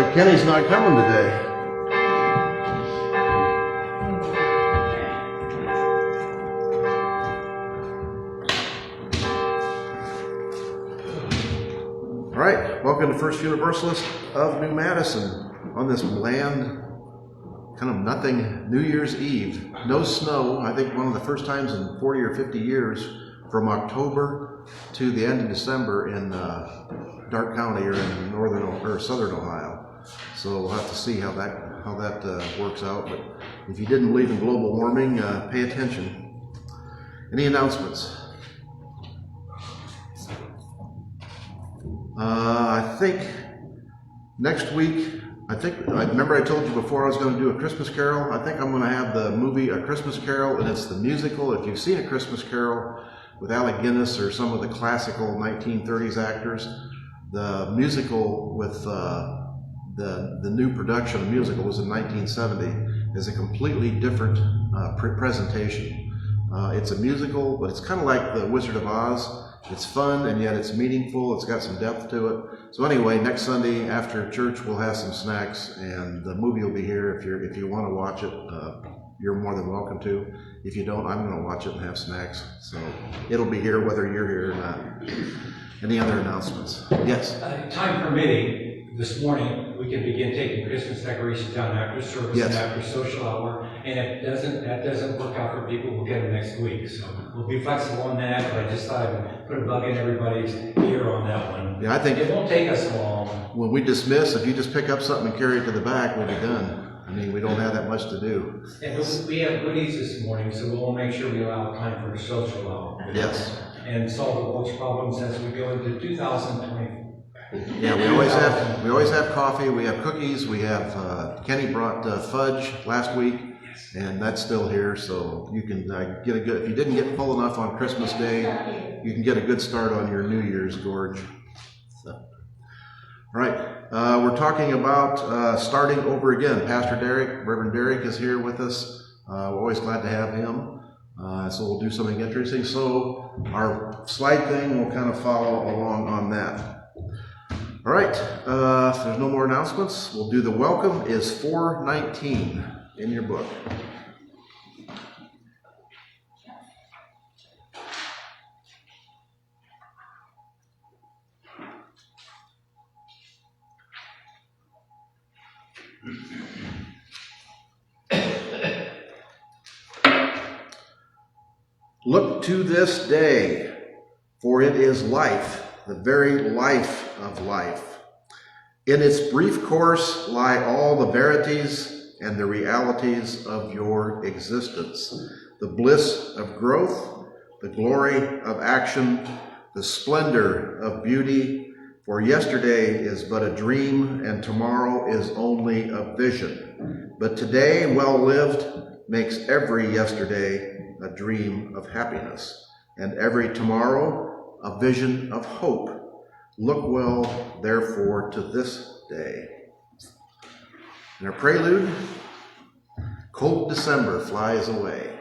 like Kenny's not coming today. All right, welcome to First Universalist of New Madison on this bland, kind of nothing New Year's Eve. No snow. I think one of the first times in 40 or 50 years from October to the end of December in Darke County or in northern or southern Ohio. So we'll have to see how that works out. But if you didn't believe in global warming, pay attention. Any announcements? I think next week, I remember I told you before I was going to do a Christmas Carol. I think I'm going to have the movie A Christmas Carol, and it's the musical. If you've seen A Christmas Carol with Alec Guinness or some of the classical 1930s actors, the musical with the new production of musical was in 1970, is a completely different presentation. It's a musical, but it's kind of like The Wizard of Oz. It's fun, and yet it's meaningful. It's got some depth to it. So anyway, next Sunday after church, we'll have some snacks, and the movie will be here. If you want to watch it, you're more than welcome to. If you don't, I'm going to watch it and have snacks. So it'll be here whether you're here or not. Any other announcements? Yes? Time permitting, this morning we can begin taking Christmas decorations down after service and after social hour. And if that doesn't work out for people, we'll get them next week. So we'll be flexible on that. But I just thought I'd put a bug in everybody's ear on that one. Yeah, I think it won't take us long. When we dismiss, if you just pick up something and carry it to the back, we'll be done. I mean, we don't have that much to do. And we have goodies this morning, so we'll make sure we allow time for social hour. Yes. And solve the world's problems as we go into 2020. Yeah, we always have coffee. We have cookies. We have Kenny brought fudge last week, and that's still here. So you can get a good. If you didn't get full enough on Christmas Day, you can get a good start on your New Year's gorge. So, all right, we're talking about starting over again. Pastor Derek, Reverend Derek, is here with us. We're always glad to have him. So we'll do something interesting. So our slide thing will kind of follow along on that. All right, if there's no more announcements, we'll do the welcome is 419 in your book. Look to this day, for it is life, the very life of life. In its brief course lie all the verities and the realities of your existence, the bliss of growth, the glory of action, the splendor of beauty, for yesterday is but a dream and tomorrow is only a vision. But today, well lived, makes every yesterday a dream of happiness, and every tomorrow a vision of hope. Look well, therefore, to this day. In our prelude, cold December flies away.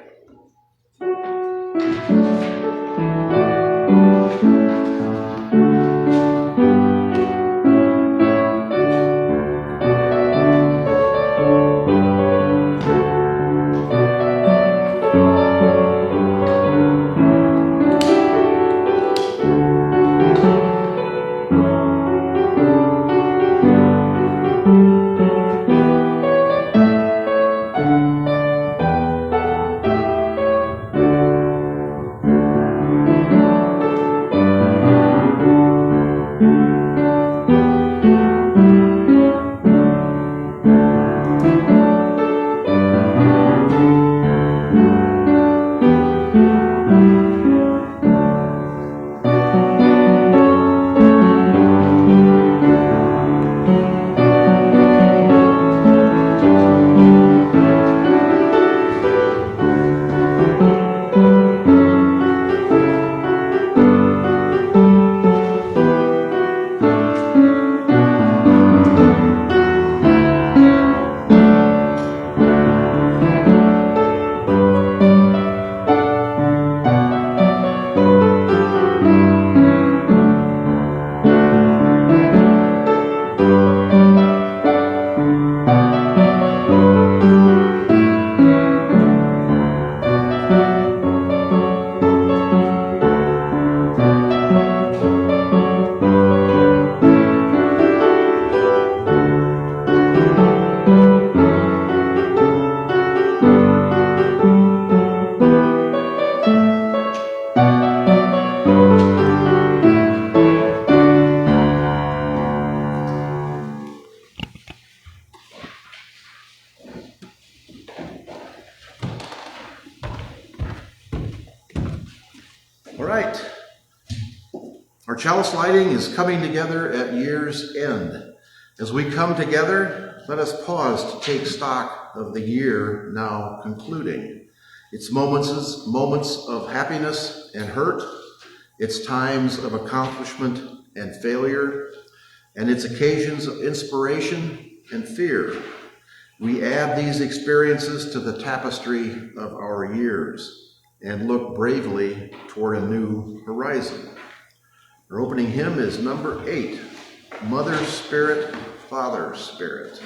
All right. Our chalice lighting is coming together at year's end. As we come together, let us pause to take stock of the year now concluding. Its moments of happiness and hurt, its times of accomplishment and failure, and its occasions of inspiration and fear. We add these experiences to the tapestry of our years and look bravely toward a new horizon. Our opening hymn is number 8, Mother Spirit, Father Spirit.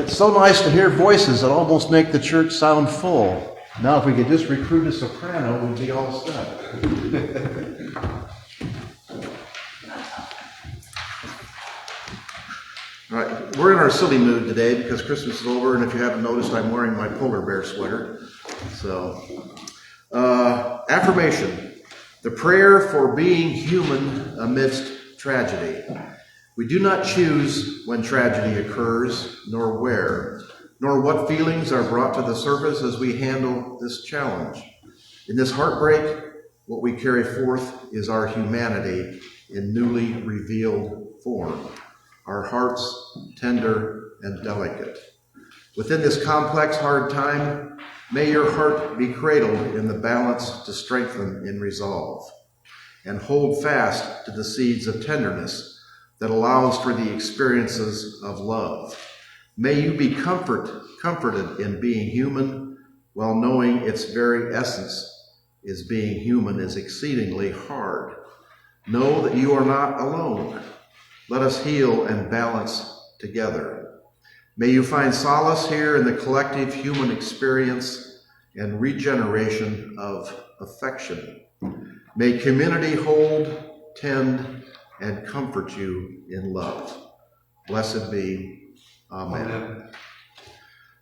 So nice to hear voices that almost make the church sound full. Now, if we could just recruit a soprano, we'd be all set. All right, we're in our silly mood today because Christmas is over, and if you haven't noticed, I'm wearing my polar bear sweater. So, affirmation: the prayer for being human amidst tragedy. We do not choose when tragedy occurs, nor where, nor what feelings are brought to the surface as we handle this challenge. In this heartbreak, what we carry forth is our humanity in newly revealed form, our hearts tender and delicate. Within this complex, hard time, may your heart be cradled in the balance to strengthen in resolve, and hold fast to the seeds of tenderness that allows for the experiences of love. May you be comforted in being human, while knowing its very essence is being human is exceedingly hard. Know that you are not alone. Let us heal and balance together. May you find solace here in the collective human experience and regeneration of affection. May community hold, tend, and comfort you in love. Blessed be. Amen. Amen.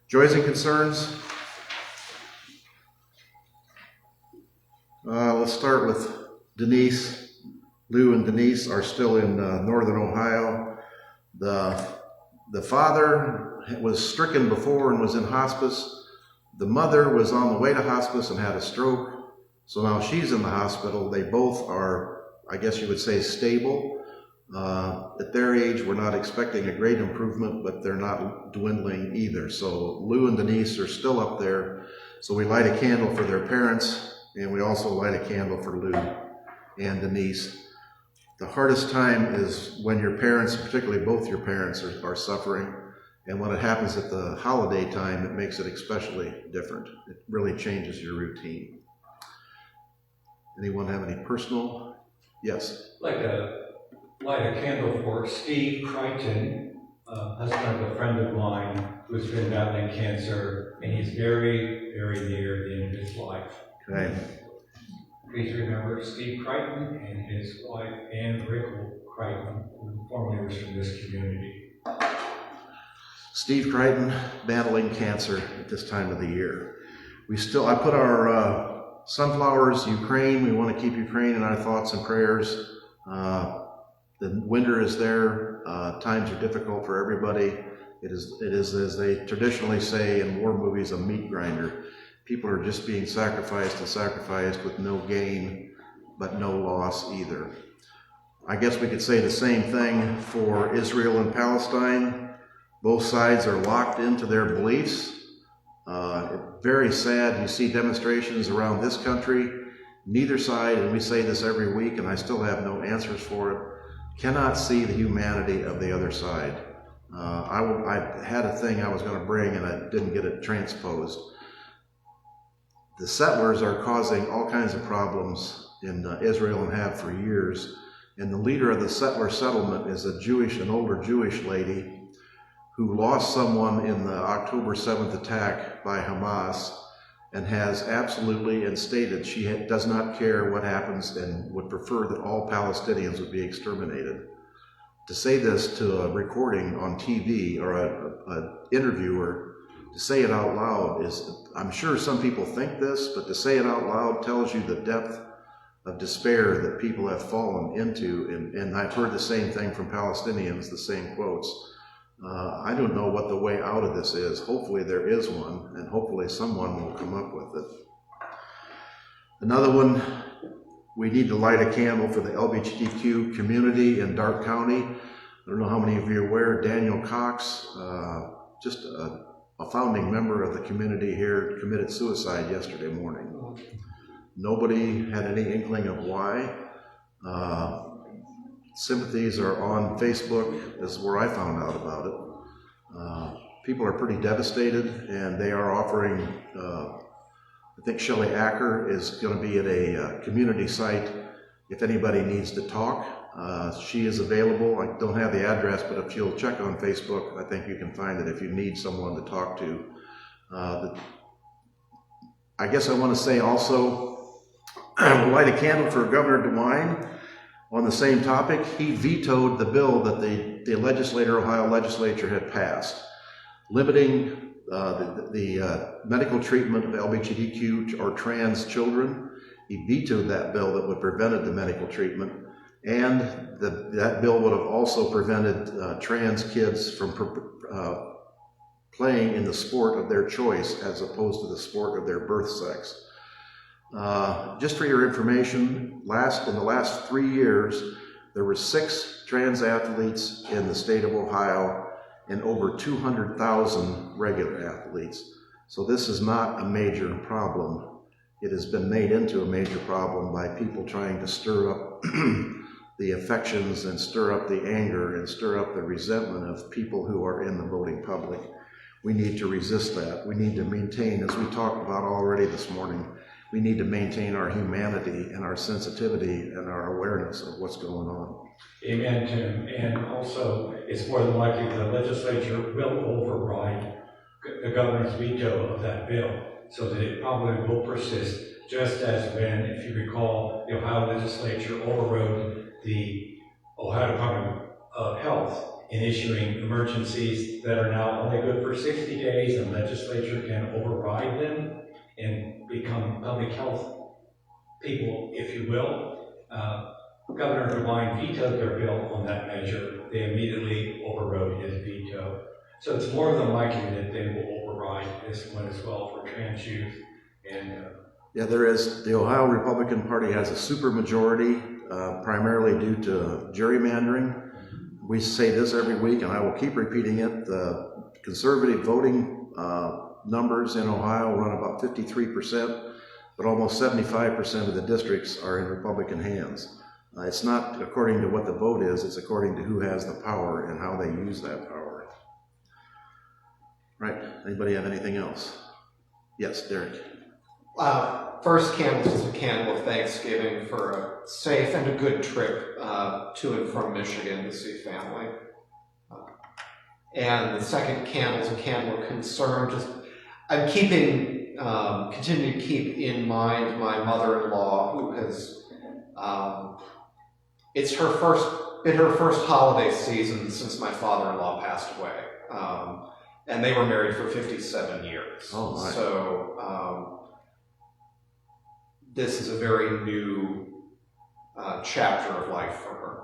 Joys and concerns. Let's start with Denise. Lou and Denise are still in northern Ohio. The father was stricken before and was in hospice. The mother was on the way to hospice and had a stroke. So now she's in the hospital. They both are, I guess you would say, stable. At their age, we're not expecting a great improvement, but they're not dwindling either. So Lou and Denise are still up there. So we light a candle for their parents, and we also light a candle for Lou and Denise. The hardest time is when your parents, particularly both your parents, are suffering. And when it happens at the holiday time, it makes it especially different. It really changes your routine. Anyone have any personal? Yes? Light a candle for Steve Crichton, husband of a friend of mine who's been battling cancer, and he's very, very near the end of his life. Okay. Please remember Steve Crichton and his wife, Ann Rickle Crichton, who formerly was from this community. Steve Crichton battling cancer at this time of the year. I put our sunflowers, Ukraine. We want to keep Ukraine in our thoughts and prayers. The winter is there. Times are difficult for everybody. It is, as they traditionally say in war movies, a meat grinder. People are just being sacrificed with no gain, but no loss either. I guess we could say the same thing for Israel and Palestine. Both sides are locked into their beliefs. Very sad. You see demonstrations around this country. Neither side, and we say this every week, and I still have no answers for it, cannot see the humanity of the other side. I had a thing I was going to bring, and I didn't get it transposed. The settlers are causing all kinds of problems in Israel and have for years. And the leader of the settler settlement is an older Jewish lady who lost someone in the October 7th attack by Hamas and has absolutely and stated she does not care what happens and would prefer that all Palestinians would be exterminated. To say this to a recording on TV or an interviewer, to say it out loud I'm sure some people think this, but to say it out loud tells you the depth of despair that people have fallen into. And I've heard the same thing from Palestinians, the same quotes. I don't know what the way out of this is. Hopefully there is one, and hopefully someone will come up with it. Another one, we need to light a candle for the LGBTQ community in Darke County. I don't know how many of you are aware, Daniel Cox, just a founding member of the community here, committed suicide yesterday morning. Nobody had any inkling of why. Sympathies are on Facebook, is where I found out about it. People are pretty devastated, and they are offering, I think Shelley Acker is going to be at a community site if anybody needs to talk. She is available. I don't have the address, but if you'll check on Facebook, I think you can find it if you need someone to talk to. I guess I want to say also, light a candle for Governor DeWine. On the same topic, he vetoed the bill that the Ohio legislature had passed, limiting the medical treatment of LGBTQ or trans children. He vetoed that bill that would have prevented the medical treatment, and that bill would have also prevented trans kids from playing in the sport of their choice as opposed to the sport of their birth sex. Just for your information, in the last 3 years, there were 6 trans athletes in the state of Ohio and over 200,000 regular athletes. So this is not a major problem. It has been made into a major problem by people trying to stir up the affections and stir up the anger and stir up the resentment of people who are in the voting public. We need to resist that. We need to maintain, as we talked about already this morning, we need to maintain our humanity and our sensitivity and our awareness of what's going on. Amen, Tim. And also, it's more than likely the legislature will override the governor's veto of that bill, so that it probably will persist, just as when, if you recall, the Ohio legislature overrode the Ohio Department of Health in issuing emergencies that are now only good for 60 days, and the legislature can override them and become public health people, if you will. Governor DeWine vetoed their bill on that measure. they immediately overrode his veto. So it's more than likely that they will override this one as well for trans youth. And yeah, there is. The Ohio Republican Party has a supermajority, primarily due to gerrymandering. We say this every week, and I will keep repeating it. The conservative voting numbers in Ohio run about 53%, but almost 75% of the districts are in Republican hands. It's not according to what the vote is, it's according to who has the power and how they use that power. Right, anybody have anything else? Yes, Derek. First candle is a candle of Thanksgiving for a safe and a good trip to and from Michigan to see family. And the second candle is a candle of concern. I'm continue to keep in mind my mother-in-law, who has, it's been her first holiday season since my father-in-law passed away. And they were married for 57 years. Oh, my. So this is a very new chapter of life for her.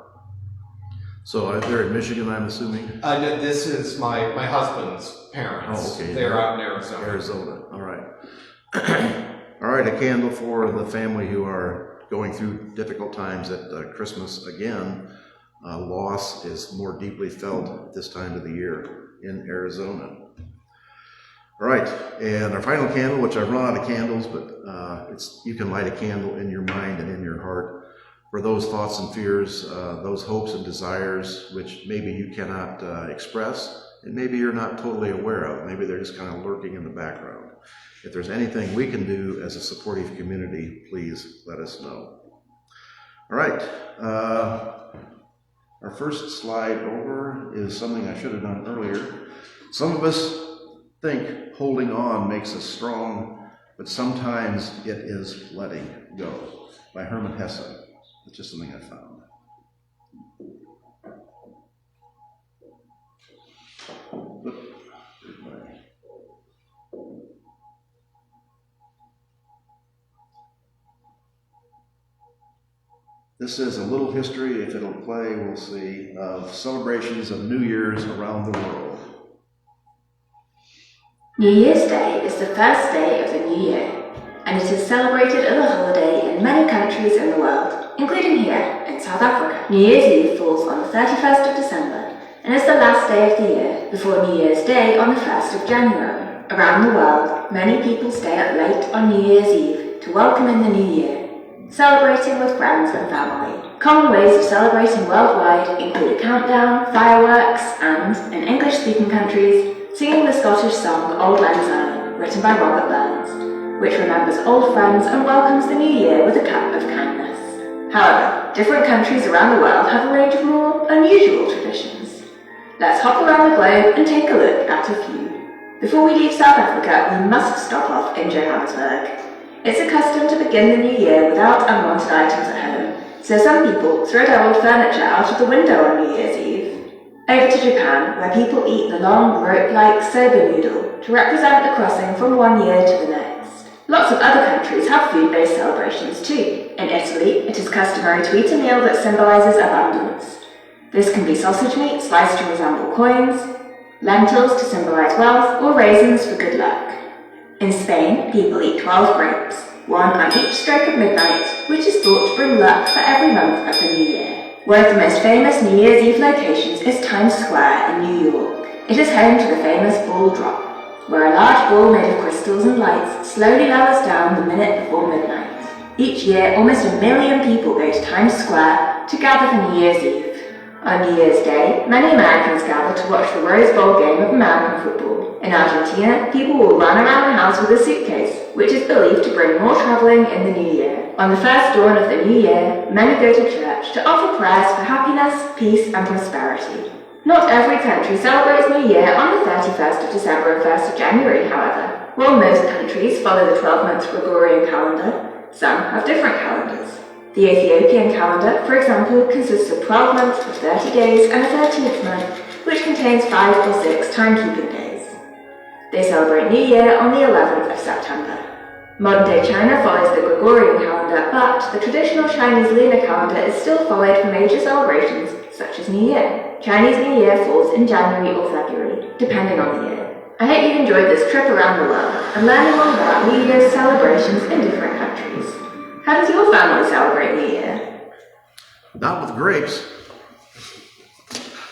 So they're in Michigan, I'm assuming? This is my husband's parents. Oh, okay. They're out in Arizona. Arizona, all right. All right, a candle for the family who are going through difficult times at Christmas again. Loss is more deeply felt at this time of the year in Arizona. All right, and our final candle, which I've run out of candles, but you can light a candle in your mind and in your heart for those thoughts and fears, those hopes and desires which maybe you cannot express, and maybe you're not totally aware of. Maybe they're just kind of lurking in the background. If there's anything we can do as a supportive community, please let us know. All right, our first slide over is something I should have done earlier. Some of us think holding on makes us strong, but sometimes it is letting go, by Herman Hesse. It's just something I found. This is a little history, if it'll play, we'll see, of celebrations of New Year's around the world. New Year's Day is the first day of the new year, and it is celebrated as a holiday in many countries in the world, including here in South Africa. New Year's Eve falls on the 31st of December and is the last day of the year before New Year's Day on the 1st of January. Around the world, many people stay up late on New Year's Eve to welcome in the new year, celebrating with friends and family. Common ways of celebrating worldwide include a countdown, fireworks, and, in English-speaking countries, singing the Scottish song Auld Lang Syne, written by Robert Burns, which remembers old friends and welcomes the new year with a cup of kindness. However, different countries around the world have a range of more unusual traditions. Let's hop around the globe and take a look at a few. Before we leave South Africa, we must stop off in Johannesburg. It's a custom to begin the new year without unwanted items at home, so some people throw their old furniture out of the window on New Year's Eve. Over to Japan, where people eat the long, rope-like soba noodle to represent the crossing from one year to the next. Lots of other countries have food-based celebrations too. In Italy, it is customary to eat a meal that symbolises abundance. This can be sausage meat sliced to resemble coins, lentils to symbolise wealth, or raisins for good luck. In Spain, people eat 12 grapes, one on each stroke of midnight, which is thought to bring luck for every month of the new year. One of the most famous New Year's Eve locations is Times Square in New York. It is home to the famous ball drop, where a large ball made of crystals and lights slowly lowers down the minute before midnight. Each year, almost 1 million people go to Times Square to gather for New Year's Eve. On New Year's Day, many Americans gather to watch the Rose Bowl game of American football. In Argentina, people will run around the house with a suitcase, which is believed to bring more traveling in the new year. On the first dawn of the new year, many go to church to offer prayers for happiness, peace, and prosperity. Not every country celebrates New Year on the 31st of December and 1st of January, however. While most countries follow the 12-month Gregorian calendar, some have different calendars. The Ethiopian calendar, for example, consists of 12 months of 30 days and a 13th month, which contains 5 or 6 timekeeping days. They celebrate New Year on the 11th of September. Modern-day China follows the Gregorian calendar, but the traditional Chinese lunar calendar is still followed for major celebrations such as New Year. Chinese New Year falls in January or February, depending on the year. I hope you've enjoyed this trip around the world and learning all about New Year's celebrations in different countries. How does your family celebrate New Year? Not with grapes.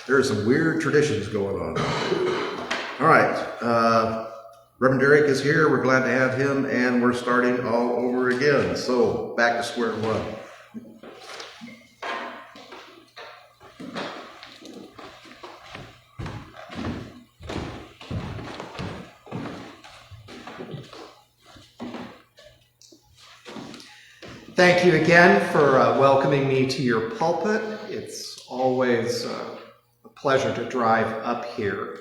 There are some weird traditions going on. All right. Reverend Derek is here. We're glad to have him, and we're starting all over again. So back to square one. Thank you again for welcoming me to your pulpit. It's always a pleasure to drive up here,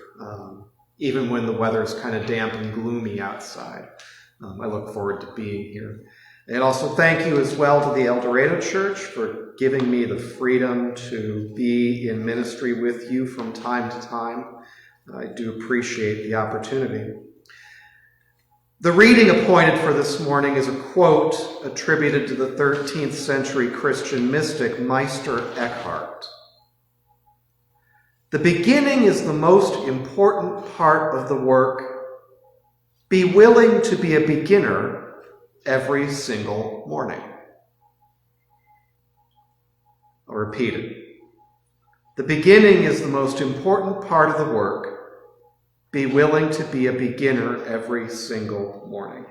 even when the weather's kind of damp and gloomy outside. I look forward to being here. And also thank you as well to the El Dorado Church for giving me the freedom to be in ministry with you from time to time. I do appreciate the opportunity. The reading appointed for this morning is a quote attributed to the 13th century Christian mystic Meister Eckhart. "The beginning is the most important part of the work. Be willing to be a beginner every single morning." I'll repeat it. The beginning is the most important part of the work. Be willing to be a beginner every single morning.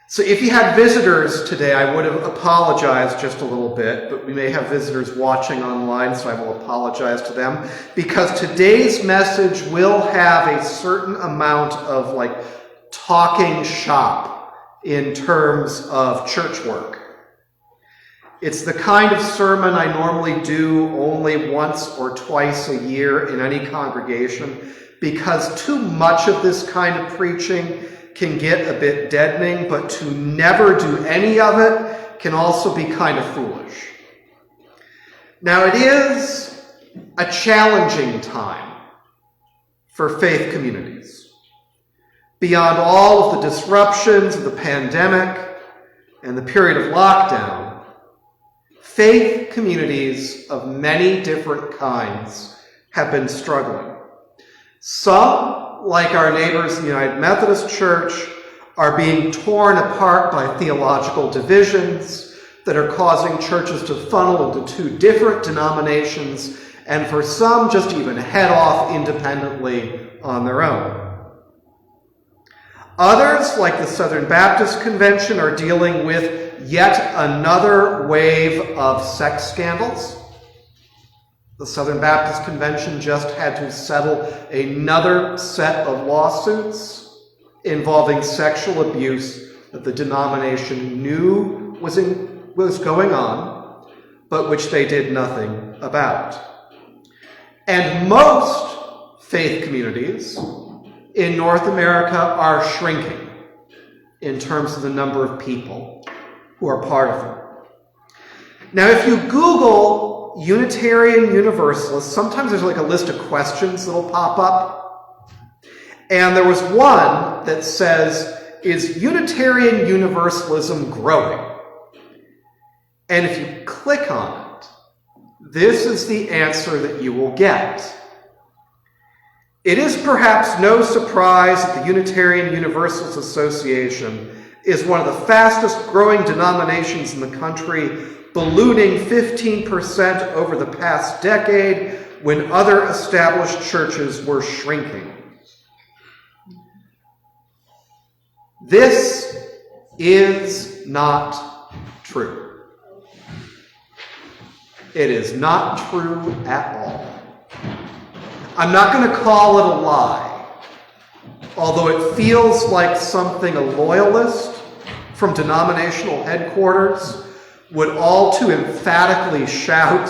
So if you had visitors today, I would have apologized just a little bit, but we may have visitors watching online, so I will apologize to them, because today's message will have a certain amount of talking shop in terms of church work. It's the kind of sermon I normally do only once or twice a year in any congregation, because too much of this kind of preaching can get a bit deadening, but to never do any of it can also be kind of foolish. Now, it is a challenging time for faith communities. Beyond all of the disruptions of the pandemic and the period of lockdown, faith communities of many different kinds have been struggling. Some, like our neighbors in the United Methodist Church, are being torn apart by theological divisions that are causing churches to funnel into two different denominations, and for some just even head off independently on their own. Others, like the Southern Baptist Convention, are dealing with yet another wave of sex scandals. The Southern Baptist Convention just had to settle another set of lawsuits involving sexual abuse that the denomination knew was going on, but which they did nothing about. And most faith communities in North America are shrinking in terms of the number of people who are part of them. Now, if you Google Unitarian Universalist, sometimes there's a list of questions that'll pop up. And there was one that says, "Is Unitarian Universalism growing?" And if you click on it, this is the answer that you will get. It is perhaps no surprise that the Unitarian Universalist Association is one of the fastest growing denominations in the country, ballooning 15% over the past decade when other established churches were shrinking. This is not true. It is not true at all. I'm not going to call it a lie, although it feels like something a loyalist from denominational headquarters would all too emphatically shout,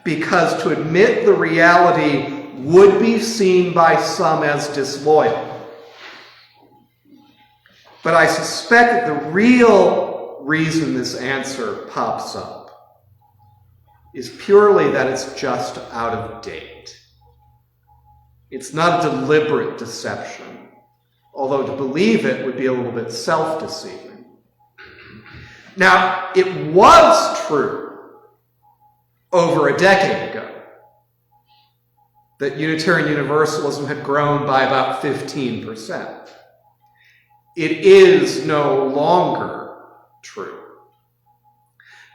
because to admit the reality would be seen by some as disloyal. But I suspect that the real reason this answer pops up is purely that it's just out of date. It's not a deliberate deception, although to believe it would be a little bit self-deceiving. Now, it was true over a decade ago that Unitarian Universalism had grown by about 15%. It is no longer true.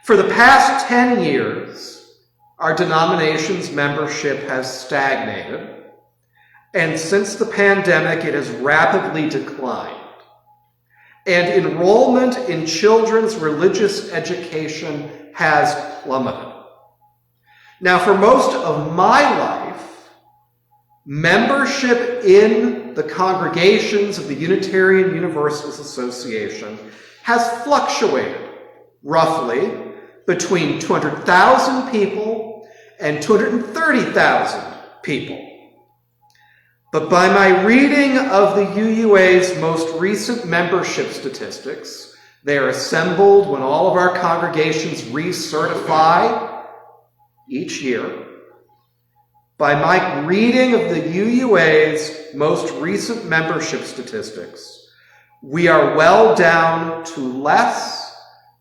For the past 10 years, our denomination's membership has stagnated, and since the pandemic, it has rapidly declined. And enrollment in children's religious education has plummeted. Now, for most of my life, membership in the congregations of the Unitarian Universalist Association has fluctuated roughly between 200,000 people and 230,000 people. But by my reading of the UUA's most recent membership statistics, they are assembled when all of our congregations recertify each year. By my reading of the UUA's most recent membership statistics, we are well down to less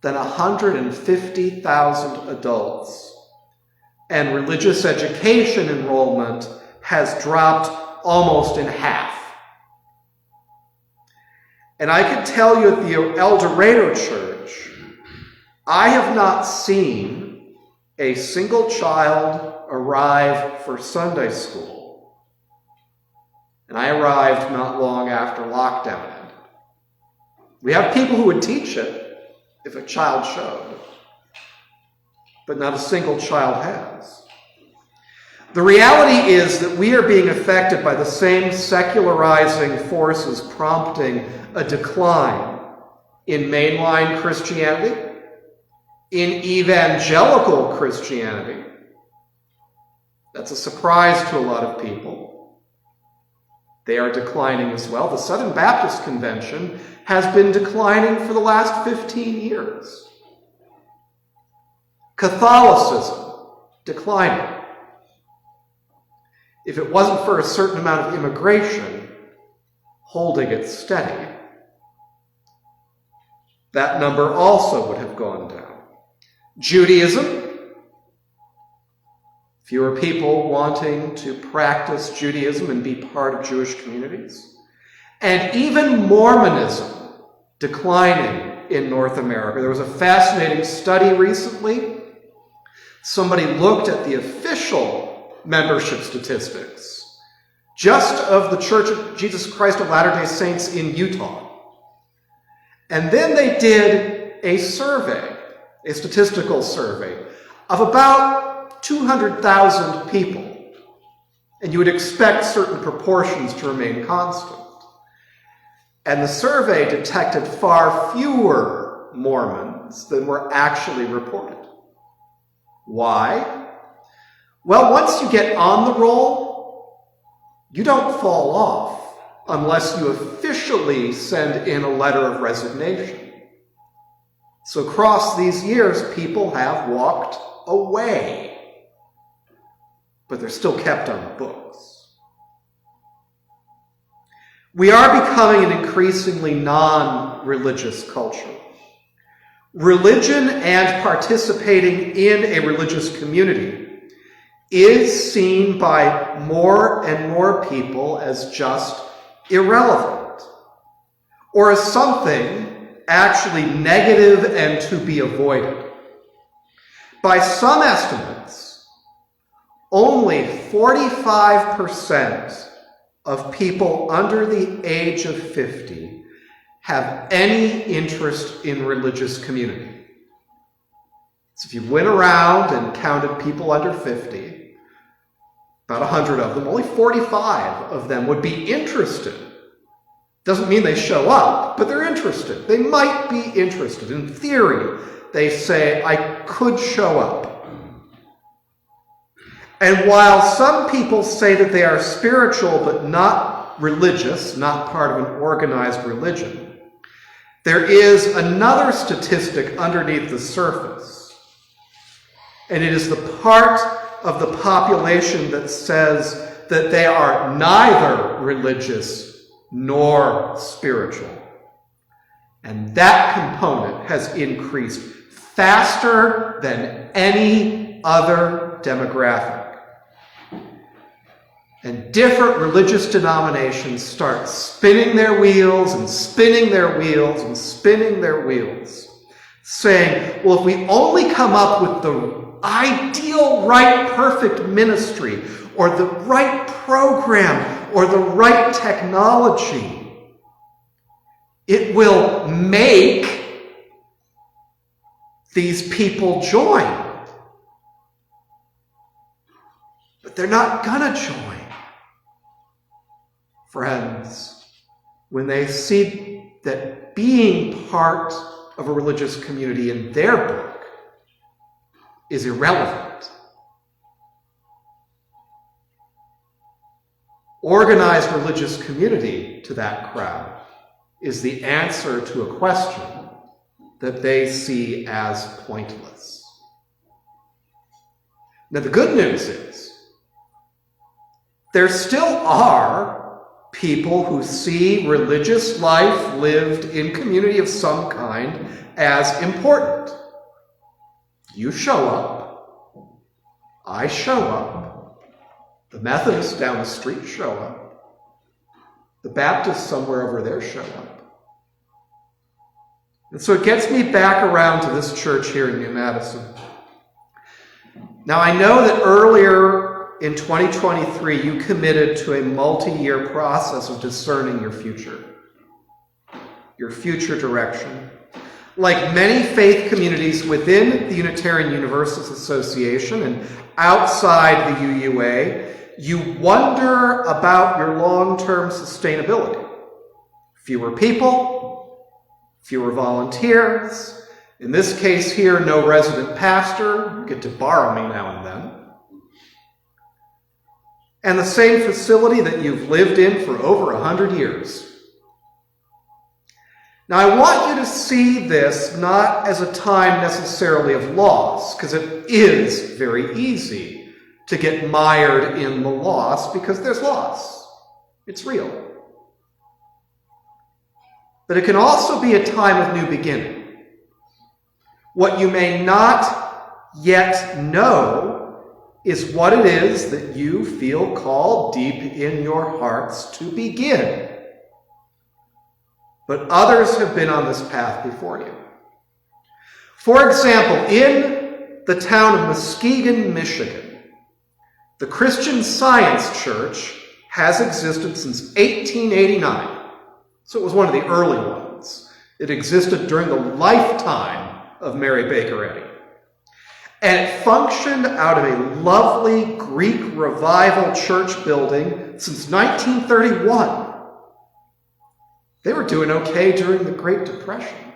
than 150,000 adults, and religious education enrollment has dropped almost in half. And I can tell you at the El Dorado Church, I have not seen a single child arrive for Sunday school. And I arrived not long after lockdown ended. We have people who would teach it if a child showed, but not a single child has. The reality is that we are being affected by the same secularizing forces prompting a decline in mainline Christianity, in evangelical Christianity. That's a surprise to a lot of people. They are declining as well. The Southern Baptist Convention has been declining for the last 15 years. Catholicism, declining. If it wasn't for a certain amount of immigration holding it steady, that number also would have gone down. Judaism, fewer people wanting to practice Judaism and be part of Jewish communities. And even Mormonism declining in North America. There was a fascinating study recently. Somebody looked at the official membership statistics just of the Church of Jesus Christ of Latter-day Saints in Utah. And then they did a survey, a statistical survey, of about 200,000 people. And you would expect certain proportions to remain constant. And the survey detected far fewer Mormons than were actually reported. Why? Well, once you get on the roll, you don't fall off unless you officially send in a letter of resignation. So across these years, people have walked away, but they're still kept on the books. We are becoming an increasingly non-religious culture. Religion and participating in a religious community is seen by more and more people as just irrelevant, or as something actually negative and to be avoided. By some estimates, only 45% of people under the age of 50 have any interest in religious community. So if you went around and counted people under 50, about 100 of them, only 45 of them would be interested. Doesn't mean they show up, but they're interested. They might be interested. In theory, they say, I could show up. And while some people say that they are spiritual but not religious, not part of an organized religion, there is another statistic underneath the surface. And it is the part of the population that says that they are neither religious nor spiritual. And that component has increased faster than any any other demographic. And different religious denominations start spinning their wheels and spinning their wheels and spinning their wheels, saying, well, if we only come up with the ideal, right, perfect ministry, or the right program, or the right technology, it will make these people join. But they're not gonna join. Friends, when they see that being part of a religious community in their book is irrelevant, organized religious community to that crowd is the answer to a question that they see as pointless. Now, the good news is there still are people who see religious life lived in community of some kind as important. You show up. I show up. The Methodists down the street show up. The Baptists somewhere over there show up. And so it gets me back around to this church here in New Madison. Now, I know that earlier in 2023, you committed to a multi-year process of discerning your future direction. Like many faith communities within the Unitarian Universalist Association and outside the UUA, you wonder about your long-term sustainability. Fewer people, fewer volunteers, in this case here, no resident pastor, you get to borrow me now and then. And the same facility that you've lived in for over 100 years. Now, I want you to see this not as a time necessarily of loss, because it is very easy to get mired in the loss, because there's loss. It's real. But it can also be a time of new beginning. What you may not yet know is what it is that you feel called deep in your hearts to begin. But others have been on this path before you. For example, in the town of Muskegon, Michigan, the Christian Science Church has existed since 1889. So it was one of the early ones. It existed during the lifetime of Mary Baker Eddy. And it functioned out of a lovely Greek revival church building since 1931. They were doing okay during the Great Depression.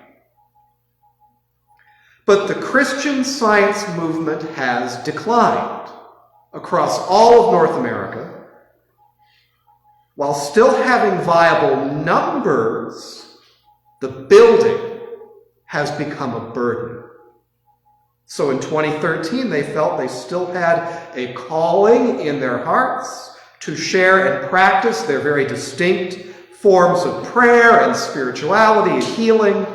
But the Christian Science movement has declined across all of North America. While still having viable numbers, the building has become a burden. So in 2013, they felt they still had a calling in their hearts to share and practice their very distinct forms of prayer and spirituality and healing,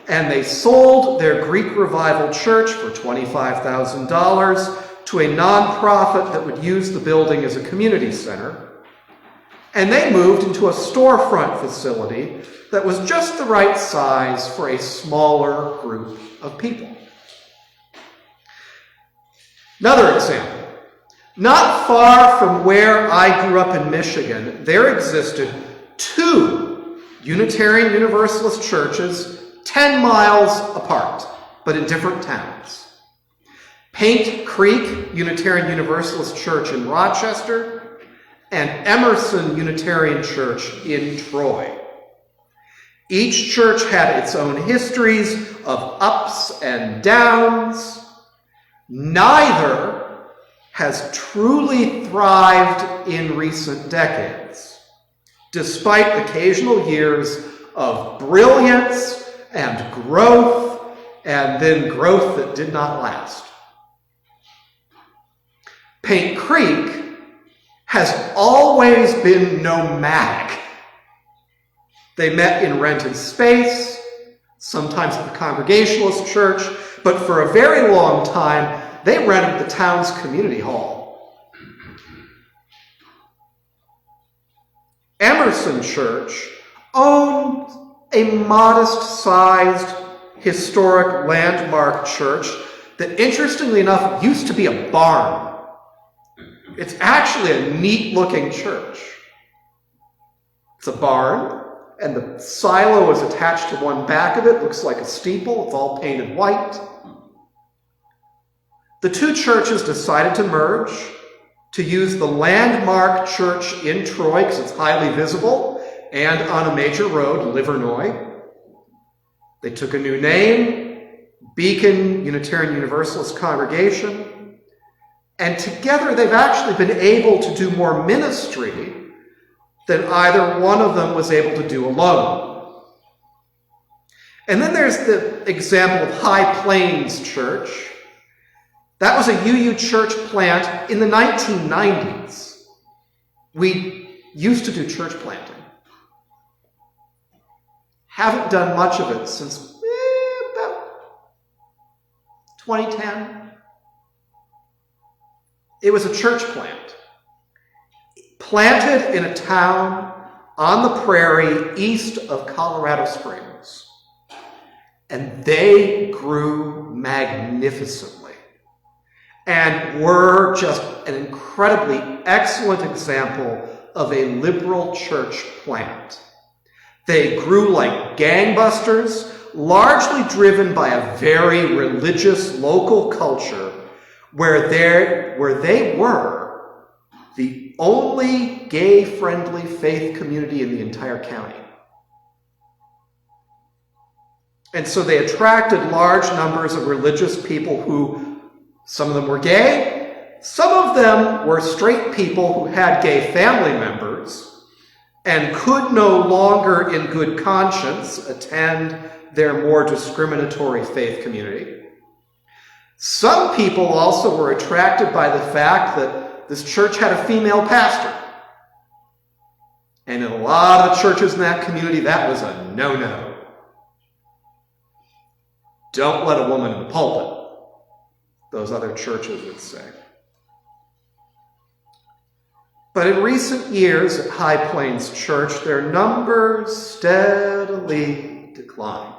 and they sold their Greek Revival Church for $25,000 to a nonprofit that would use the building as a community center. And they moved into a storefront facility that was just the right size for a smaller group of people. Another example. Not far from where I grew up in Michigan, there existed 2 Unitarian Universalist churches 10 miles apart, but in different towns. Paint Creek Unitarian Universalist Church in Rochester and Emerson Unitarian Church in Troy. Each church had its own histories of ups and downs. Neither has truly thrived in recent decades, despite occasional years of brilliance and growth, and then growth that did not last. Paint Creek has always been nomadic. They met in rented space, sometimes at the Congregationalist church, but for a very long time, they rented the town's community hall. Emerson Church owned a modest-sized historic landmark church that, interestingly enough, used to be a barn. It's actually a neat-looking church. It's a barn, and the silo is attached to one back of it. Looks like a steeple. It's all painted white. The two churches decided to merge to use the landmark church in Troy because it's highly visible and on a major road, Livernois. They took a new name, Beacon Unitarian Universalist Congregation, and together they've actually been able to do more ministry than either one of them was able to do alone. And then there's the example of High Plains Church. That was a UU church plant in the 1990s. We used to do church planting. Haven't done much of it since about 2010. It was a church plant. Planted in a town on the prairie east of Colorado Springs. And they grew magnificently and were just an incredibly excellent example of a liberal church plant. They grew like gangbusters, largely driven by a very religious local culture where they were the only gay-friendly faith community in the entire county. And so they attracted large numbers of religious people who, some of them were gay, some of them were straight people who had gay family members and could no longer in good conscience attend their more discriminatory faith community. Some people also were attracted by the fact that this church had a female pastor. And in a lot of churches in that community, that was a no-no. Don't let a woman in the pulpit, those other churches would say. But in recent years at High Plains Church, their numbers steadily declined.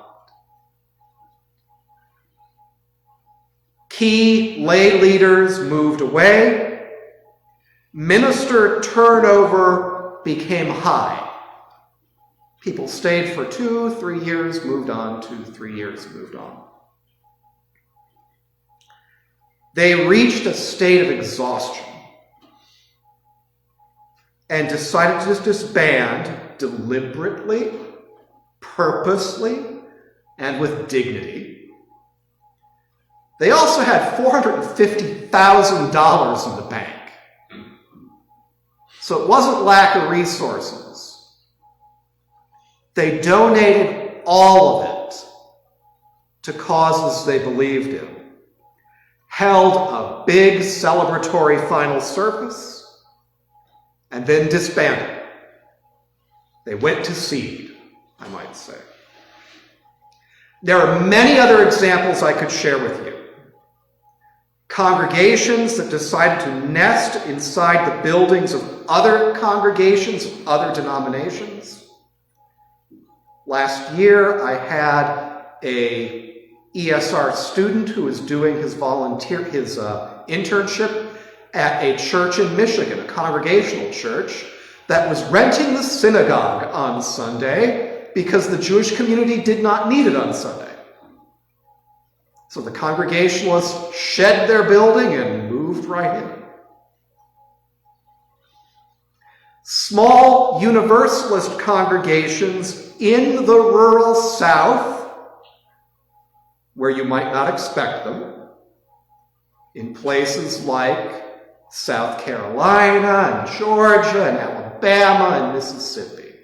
Key lay leaders moved away. Minister turnover became high. People stayed for 2-3 years, moved on, 2-3 years, moved on. They reached a state of exhaustion and decided to just disband deliberately, purposely, and with dignity. They also had $450,000 in the bank. So it wasn't lack of resources. They donated all of it to causes they believed in, held a big celebratory final service, and then disbanded. They went to seed, I might say. There are many other examples I could share with you. Congregations that decided to nest inside the buildings of other congregations, of other denominations. Last year, I had a ESR student who was doing his internship at a church in Michigan, a congregational church, that was renting the synagogue on Sunday because the Jewish community did not need it on Sunday. So the Congregationalists shed their building and moved right in. Small Universalist congregations in the rural South, where you might not expect them, in places like South Carolina and Georgia and Alabama and Mississippi.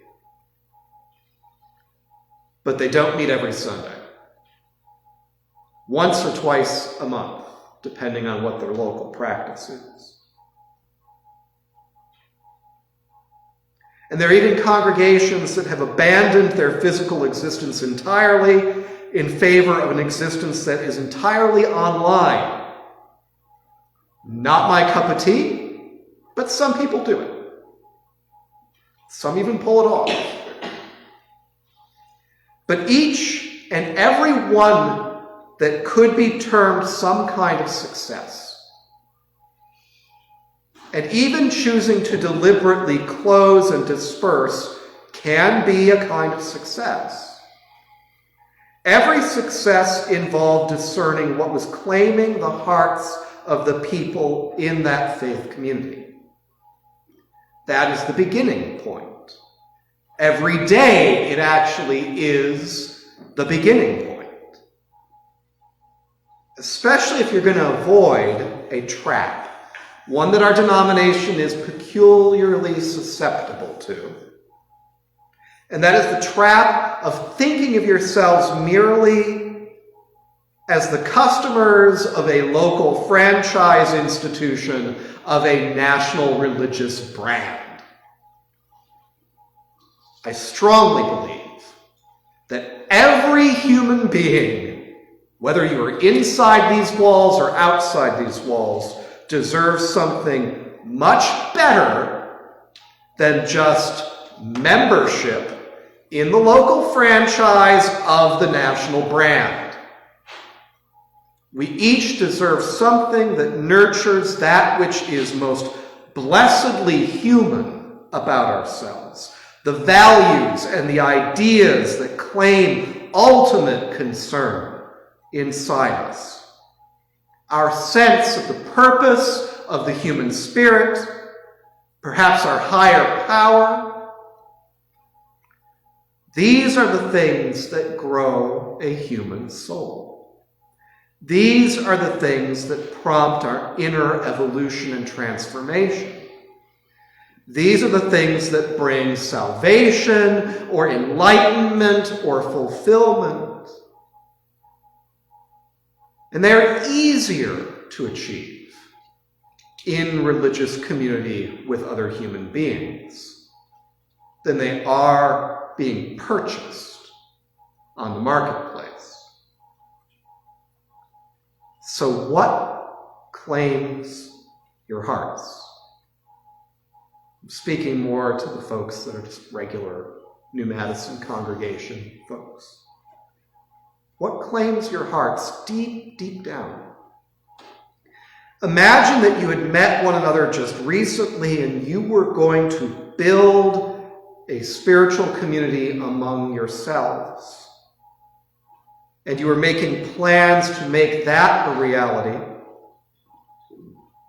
But they don't meet every Sunday. Once or twice a month, depending on what their local practice is. And there are even congregations that have abandoned their physical existence entirely in favor of an existence that is entirely online. Not my cup of tea, but some people do it. Some even pull it off. But each and every one that could be termed some kind of success, and even choosing to deliberately close and disperse, can be a kind of success. Every success involved discerning what was claiming the hearts of the people in that faith community. That is the beginning point. Every day it actually is the beginning point. Especially if you're going to avoid a trap, one that our denomination is peculiarly susceptible to. And that is the trap of thinking of yourselves merely as the customers of a local franchise institution of a national religious brand. I strongly believe that every human being, whether you are inside these walls or outside these walls, deserves something much better than just membership in the local franchise of the national brand. We each deserve something that nurtures that which is most blessedly human about ourselves, the values and the ideas that claim ultimate concern inside us, our sense of the purpose of the human spirit, perhaps our higher power. These are the things that grow a human soul. These are the things that prompt our inner evolution and transformation. These are the things that bring salvation or enlightenment or fulfillment. And they're easier to achieve in religious community with other human beings than they are being purchased on the marketplace. So what claims your hearts? I'm speaking more to the folks that are just regular New Madison congregation folks. What claims your hearts deep, deep down? Imagine that you had met one another just recently and you were going to build a spiritual community among yourselves. And you were making plans to make that a reality.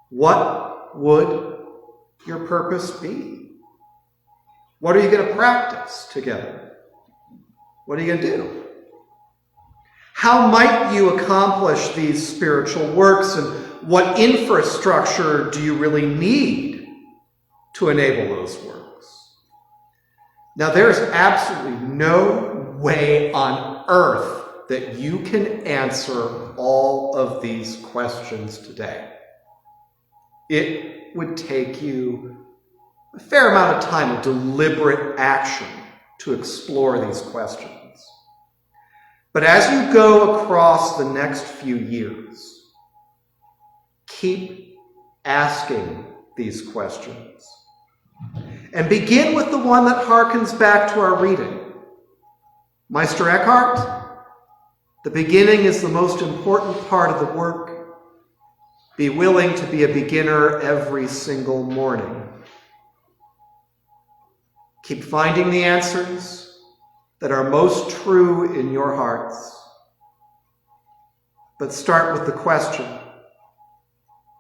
What would your purpose be? What are you going to practice together? What are you going to do? How might you accomplish these spiritual works, and what infrastructure do you really need to enable those works? Now, there's absolutely no way on earth that you can answer all of these questions today. It would take you a fair amount of time of deliberate action to explore these questions. But as you go across the next few years, keep asking these questions. And begin with the one that harkens back to our reading. Meister Eckhart, the beginning is the most important part of the work. Be willing to be a beginner every single morning. Keep finding the answers that are most true in your hearts. But start with the question,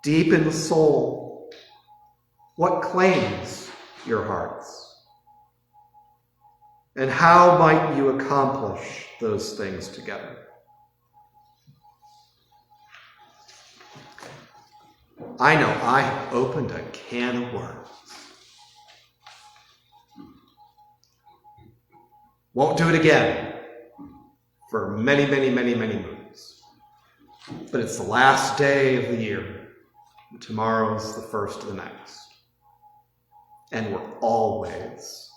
deep in the soul, what claims your hearts? And how might you accomplish those things together? I know I opened a can of worms. Won't do it again for many, many, many, many moons. But it's the last day of the year. And tomorrow's the first of the next. And we're always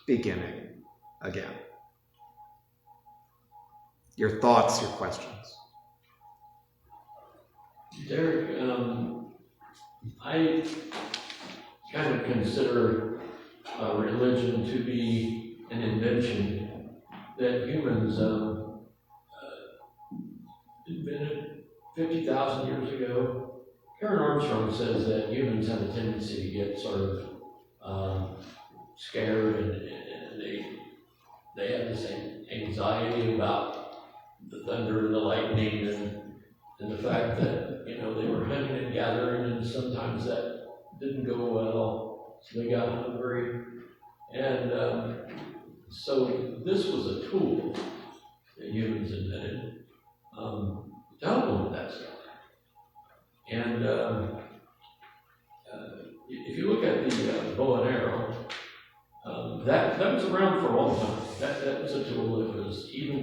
beginning again. Your thoughts, your questions. Derek, I kind of consider religion to be an invention that humans invented 50,000 years ago. Karen Armstrong says that humans have a tendency to get sort of scared, and they have this anxiety about the thunder and the lightning, and the fact that, you know, they were hunting and gathering, and sometimes that didn't go well, so they got hungry. And so this was a tool that humans invented to help them with that stuff. And if you look at the bow and arrow, that was around for a long time. That was a tool that was, even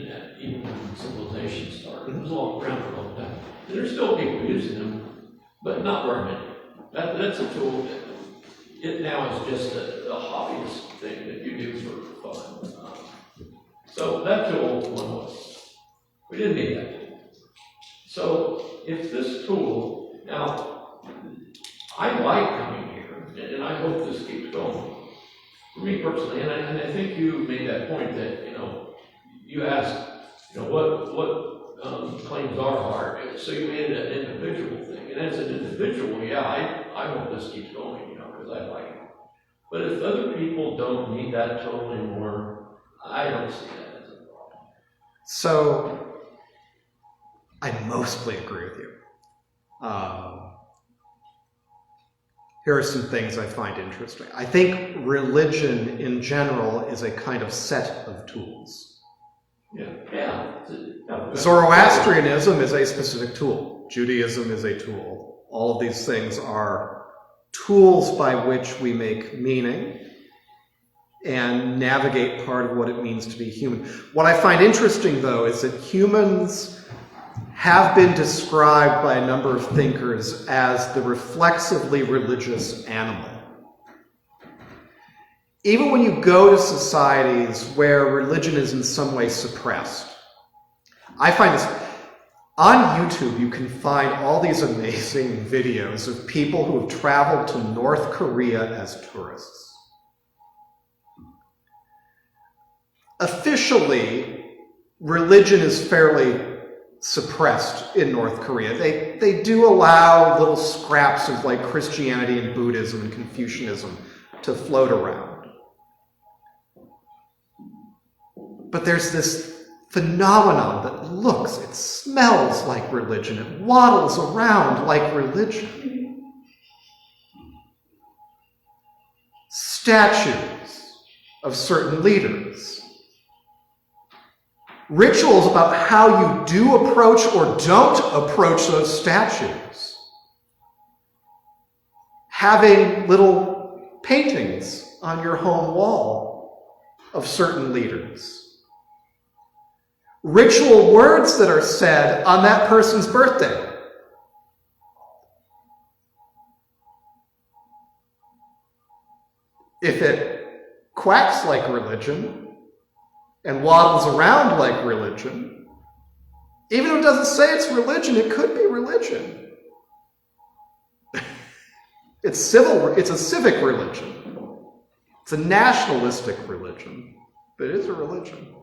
when civilization started, it was around for a long time. And there's still people using them, but not very many. That's a tool that it now is just a hobbyist thing that you do for fun. So that tool went away. We didn't need that tool. So if this tool, now, I like coming here, and I hope this keeps going. For me personally, and I think you made that point that, you know, you asked, you know, what claims our heart. So you made it an individual thing. And as an individual, yeah, I hope this keeps going, you know, because I like it. But if other people don't need that tool anymore, I don't see that as a problem. So, I mostly agree with you. Here are some things I find interesting. I think religion in general is a kind of set of tools. Yeah. Zoroastrianism is a specific tool. Judaism is a tool. All of these things are tools by which we make meaning and navigate part of what it means to be human. What I find interesting, though, is that humans have been described by a number of thinkers as the reflexively religious animal. Even when you go to societies where religion is in some way suppressed, I find this, on YouTube you can find all these amazing videos of people who have traveled to North Korea as tourists. Officially, religion is fairly suppressed in North Korea. They do allow little scraps of like Christianity and Buddhism and Confucianism to float around. But there's this phenomenon that looks, it smells like religion, it waddles around like religion. Statues of certain leaders. Rituals about how you do approach or don't approach those statues. Having little paintings on your home wall of certain leaders. Ritual words that are said on that person's birthday. If it quacks like religion, and waddles around like religion, even though it doesn't say it's religion, it could be religion. It's a civic religion. It's a nationalistic religion, but it is a religion.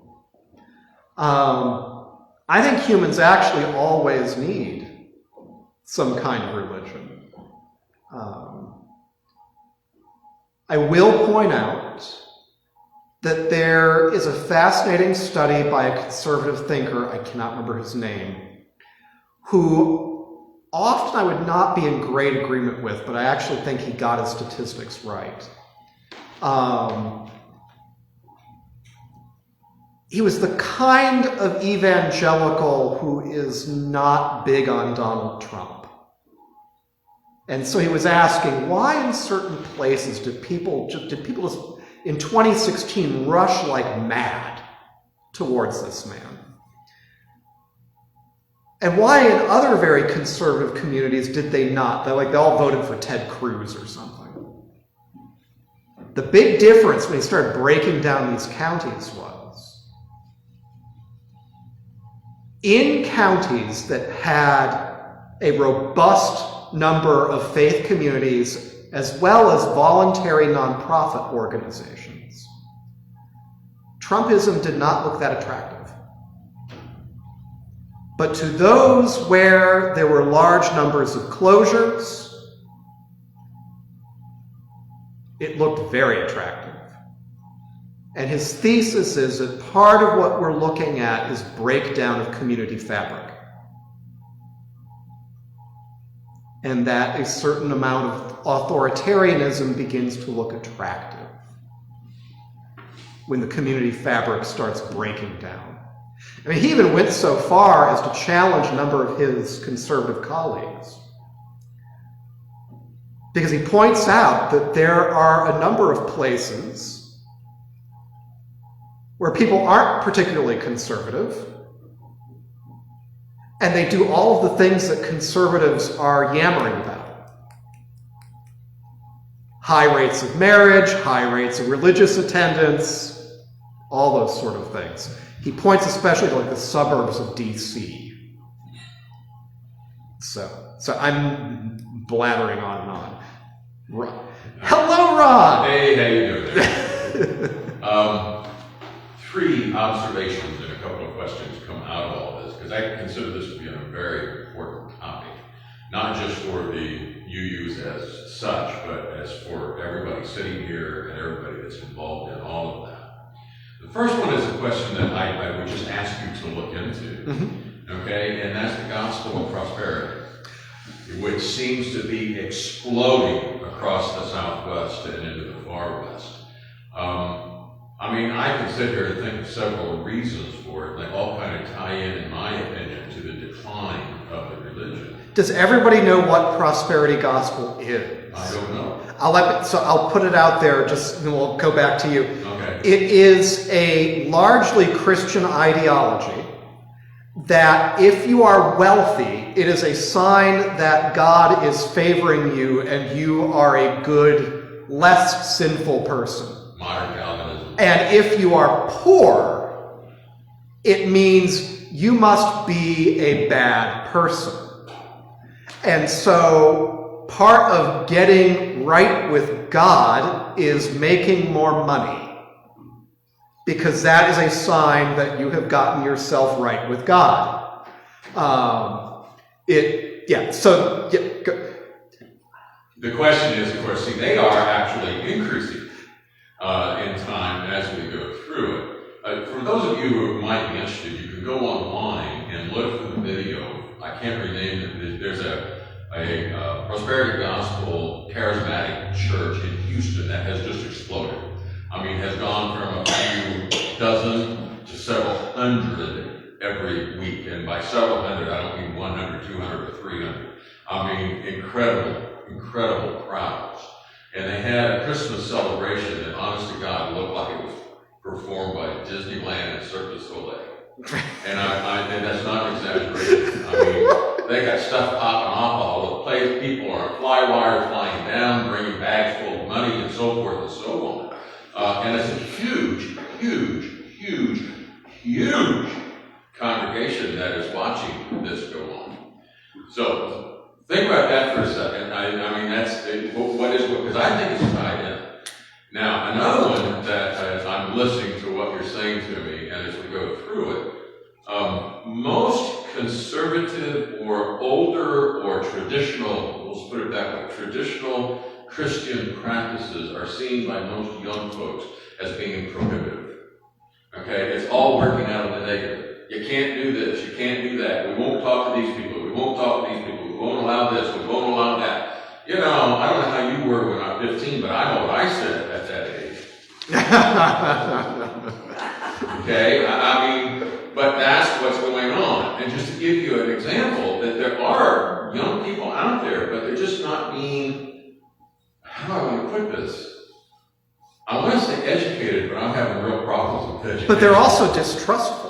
I think humans actually always need some kind of religion. I will point out that there is a fascinating study by a conservative thinker, I cannot remember his name, who often I would not be in great agreement with, but I actually think he got his statistics right. He was the kind of evangelical who is not big on Donald Trump. And so he was asking, why in certain places did people just in 2016 rush like mad towards this man? And why in other very conservative communities did they not? They all voted for Ted Cruz or something. The big difference when he started breaking down these counties was, in counties that had a robust number of faith communities as well as voluntary nonprofit organizations. Trumpism did not look that attractive. But to those where there were large numbers of closures, it looked very attractive. And his thesis is that part of what we're looking at is breakdown of community fabric. And that a certain amount of authoritarianism begins to look attractive when the community fabric starts breaking down. I mean, he even went so far as to challenge a number of his conservative colleagues, because he points out that there are a number of places where people aren't particularly conservative, and they do all of the things that conservatives are yammering about. High rates of marriage, high rates of religious attendance, all those sort of things. He points especially to like the suburbs of DC. So I'm blathering on and on. Hello, Ron! Hey, how you doing? Three observations and a couple of questions come out of all this, because I consider this to be a very important topic, not just for the UUs as such, but as for everybody sitting here and everybody that's involved in all of that. The first one is a question that I would just ask you to look into, okay, and that's the gospel of prosperity, which seems to be exploding across the Southwest and into the far West. I mean, I can sit here and think of several reasons for it. They all kind of tie in my opinion, to the decline of the religion. Does everybody know what prosperity gospel is? I don't know. I'll put it out there, just and we'll go back to you. Okay. It is a largely Christian ideology that if you are wealthy, it is a sign that God is favoring you and you are a good, less sinful person. Modern Calvinism. And if you are poor, it means you must be a bad person. And so part of getting right with God is making more money, because that is a sign that you have gotten yourself right with God. The question is, of course, see, they are actually increasing in time as we go through it. For those of you who might be interested, you can go online and look for the video. I can't rename it. There's a prosperity gospel charismatic church in Houston that has just exploded. I mean, has gone from a few dozen to several hundred every week. And by several hundred, I don't mean 100, 200, or 300. I mean, incredible crowds. And they had a Christmas celebration that, honest to God, looked like it was performed by Disneyland and Cirque du Soleil. And and that's not an exaggeration. I mean, they got stuff popping off all the place. People are on fly wires flying down, bringing bags full of money, and so forth and so on. And it's a huge congregation that is watching this go on. So think about that for a second. I mean, that's because I think it's tied in. Now, another one that as I'm listening to what you're saying to me, and as we go through it, most conservative or older or traditional, let's put it that way, traditional Christian practices are seen by most young folks as being prohibitive. Okay, it's all working out of the negative. You can't do this, you can't do that. We won't talk to these people, we won't talk to these people, we won't allow this, we won't allow that. You know, I don't know how you were when I was 15, but I know what I said at that age. Okay, I mean, but that's what's going on. And just to give you an example, that there are young people out there, but they're just not being, how do I want to put this? I want to say educated, but I'm having real problems with education. But they're also distrustful.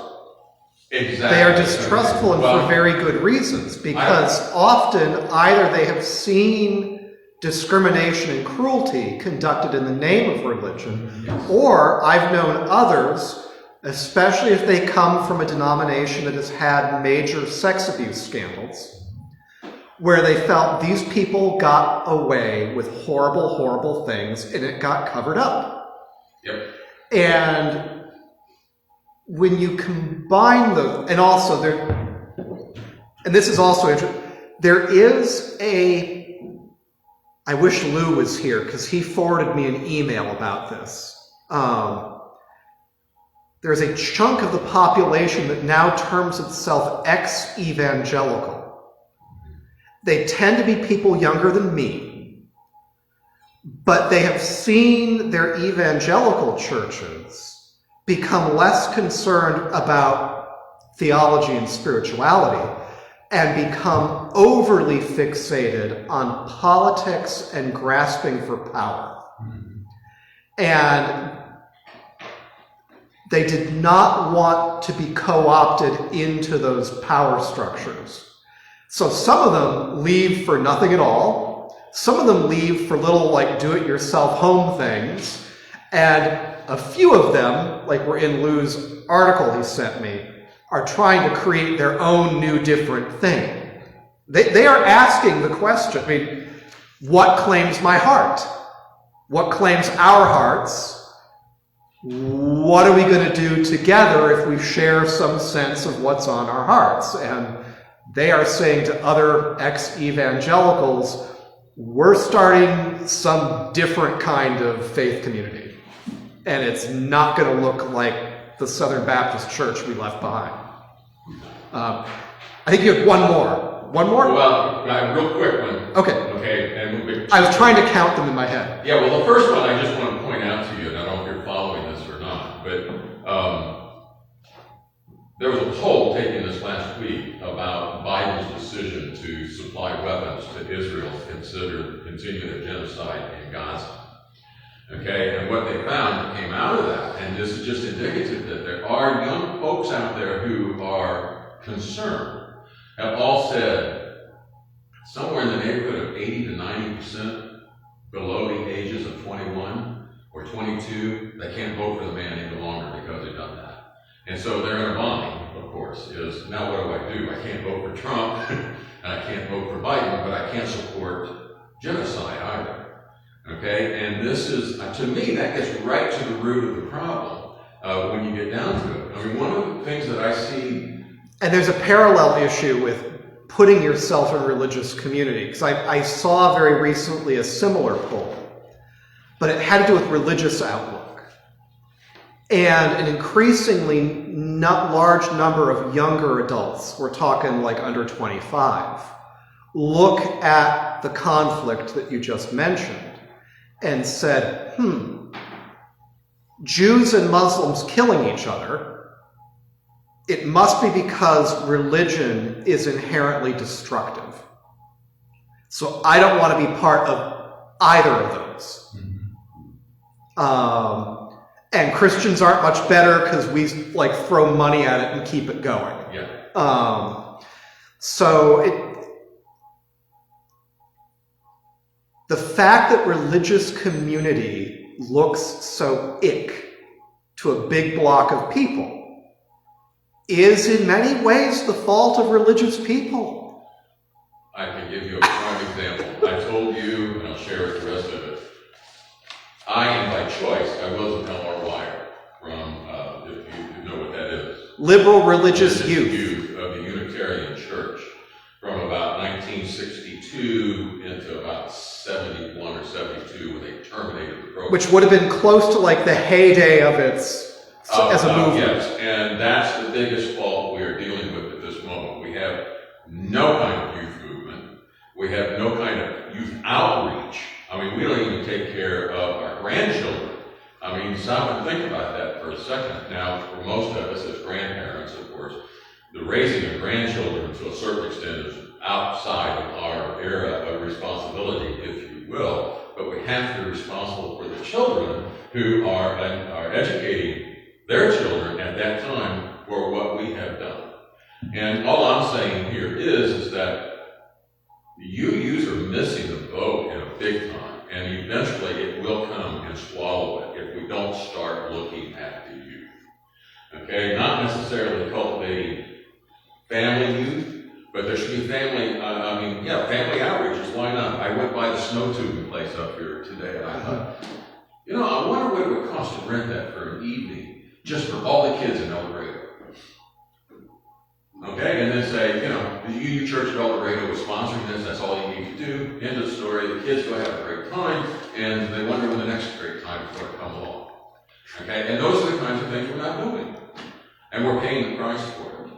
Exactly. They are distrustful and for very good reasons, because often either they have seen discrimination and cruelty conducted in the name of religion, or I've known others, especially if they come from a denomination that has had major sex abuse scandals, where they felt these people got away with horrible, horrible things, and it got covered up. Yep. And when you combine and also there, and this is also interesting, there is I wish Lou was here because he forwarded me an email about this. There's a chunk of the population that now terms itself ex-evangelical. They tend to be people younger than me, but they have seen their evangelical churches become less concerned about theology and spirituality and become overly fixated on politics and grasping for power. And they did not want to be co-opted into those power structures. So some of them leave for nothing at all. Some of them leave for little like do-it-yourself home things. And a few of them, like were in Lou's article he sent me, are trying to create their own new different thing. They are asking the question, I mean, what claims my heart? What claims our hearts? What are we going to do together if we share some sense of what's on our hearts? And they are saying to other ex-evangelicals, we're starting some different kind of faith community. And it's not going to look like the Southern Baptist Church we left behind. I think you have one more. One more? Well, a real quick one. Okay. Okay. And I was trying to count them in my head. Yeah, well, the first one I just want to point out to you, and I don't know if you're following this or not, but there was a poll taken this last week about Biden's decision to supply weapons to Israel to continue the genocide in Gaza. Okay, and what they found that came out of that, and this is just indicative that there are young folks out there who are concerned, have all said somewhere in the neighborhood of 80 to 90% below the ages of 21 or 22, they can't vote for the man any longer because they've done that. And so their inner bind, of course, is now what do? I can't vote for Trump, and I can't vote for Biden, but I can't support genocide either. Okay, and this is, to me, that gets right to the root of the problem when you get down to it. I mean, one of the things that I see... And there's a parallel issue with putting yourself in a religious community, because I saw very recently a similar poll, but it had to do with religious outlook. And an increasingly not large number of younger adults, we're talking like under 25, look at the conflict that you just mentioned and said, Jews and Muslims killing each other, it must be because religion is inherently destructive. So I don't want to be part of either of those. And Christians aren't much better because we like throw money at it and keep it going. Yeah. The fact that religious community looks so ick to a big block of people is in many ways the fault of religious people. I can give you a prime example. I told you, and I'll share with the rest of it, I am by choice, I was an LRYer from, if you know what that is. Liberal Religious Youth. Of the Unitarian Church from about 1962 into about 71 or 72 when they terminated the program. Which would have been close to like the heyday of its as a movement. Yes, and that's the biggest fault we are dealing with at this moment. We have no kind of youth movement. We have no kind of youth outreach. I mean, we don't even take care of our grandchildren. I mean, stop and think about that for a second. Now, for most of us as grandparents, of course, the raising of grandchildren to a certain extent is outside of our era of responsibility, if you will, but we have to be responsible for the children who are educating their children at that time for what we have done. And all I'm saying here is that youth are missing the boat in a big time, and eventually it will come and swallow it if we don't start looking at the youth. Okay, not necessarily cultivating family youth, But there should be family, family outreaches, why not? I went by the snow tubing place up here today, and I thought, I wonder what it would cost to rent that for an evening, just for all the kids in El Dorado. Okay, and then say, the Union Church of El Dorado was sponsoring this, that's all you need to do, end of story, the kids go have a great time, and they wonder when the next great time is going to come along. Okay, and those are the kinds of things we're not doing. And we're paying the price for it.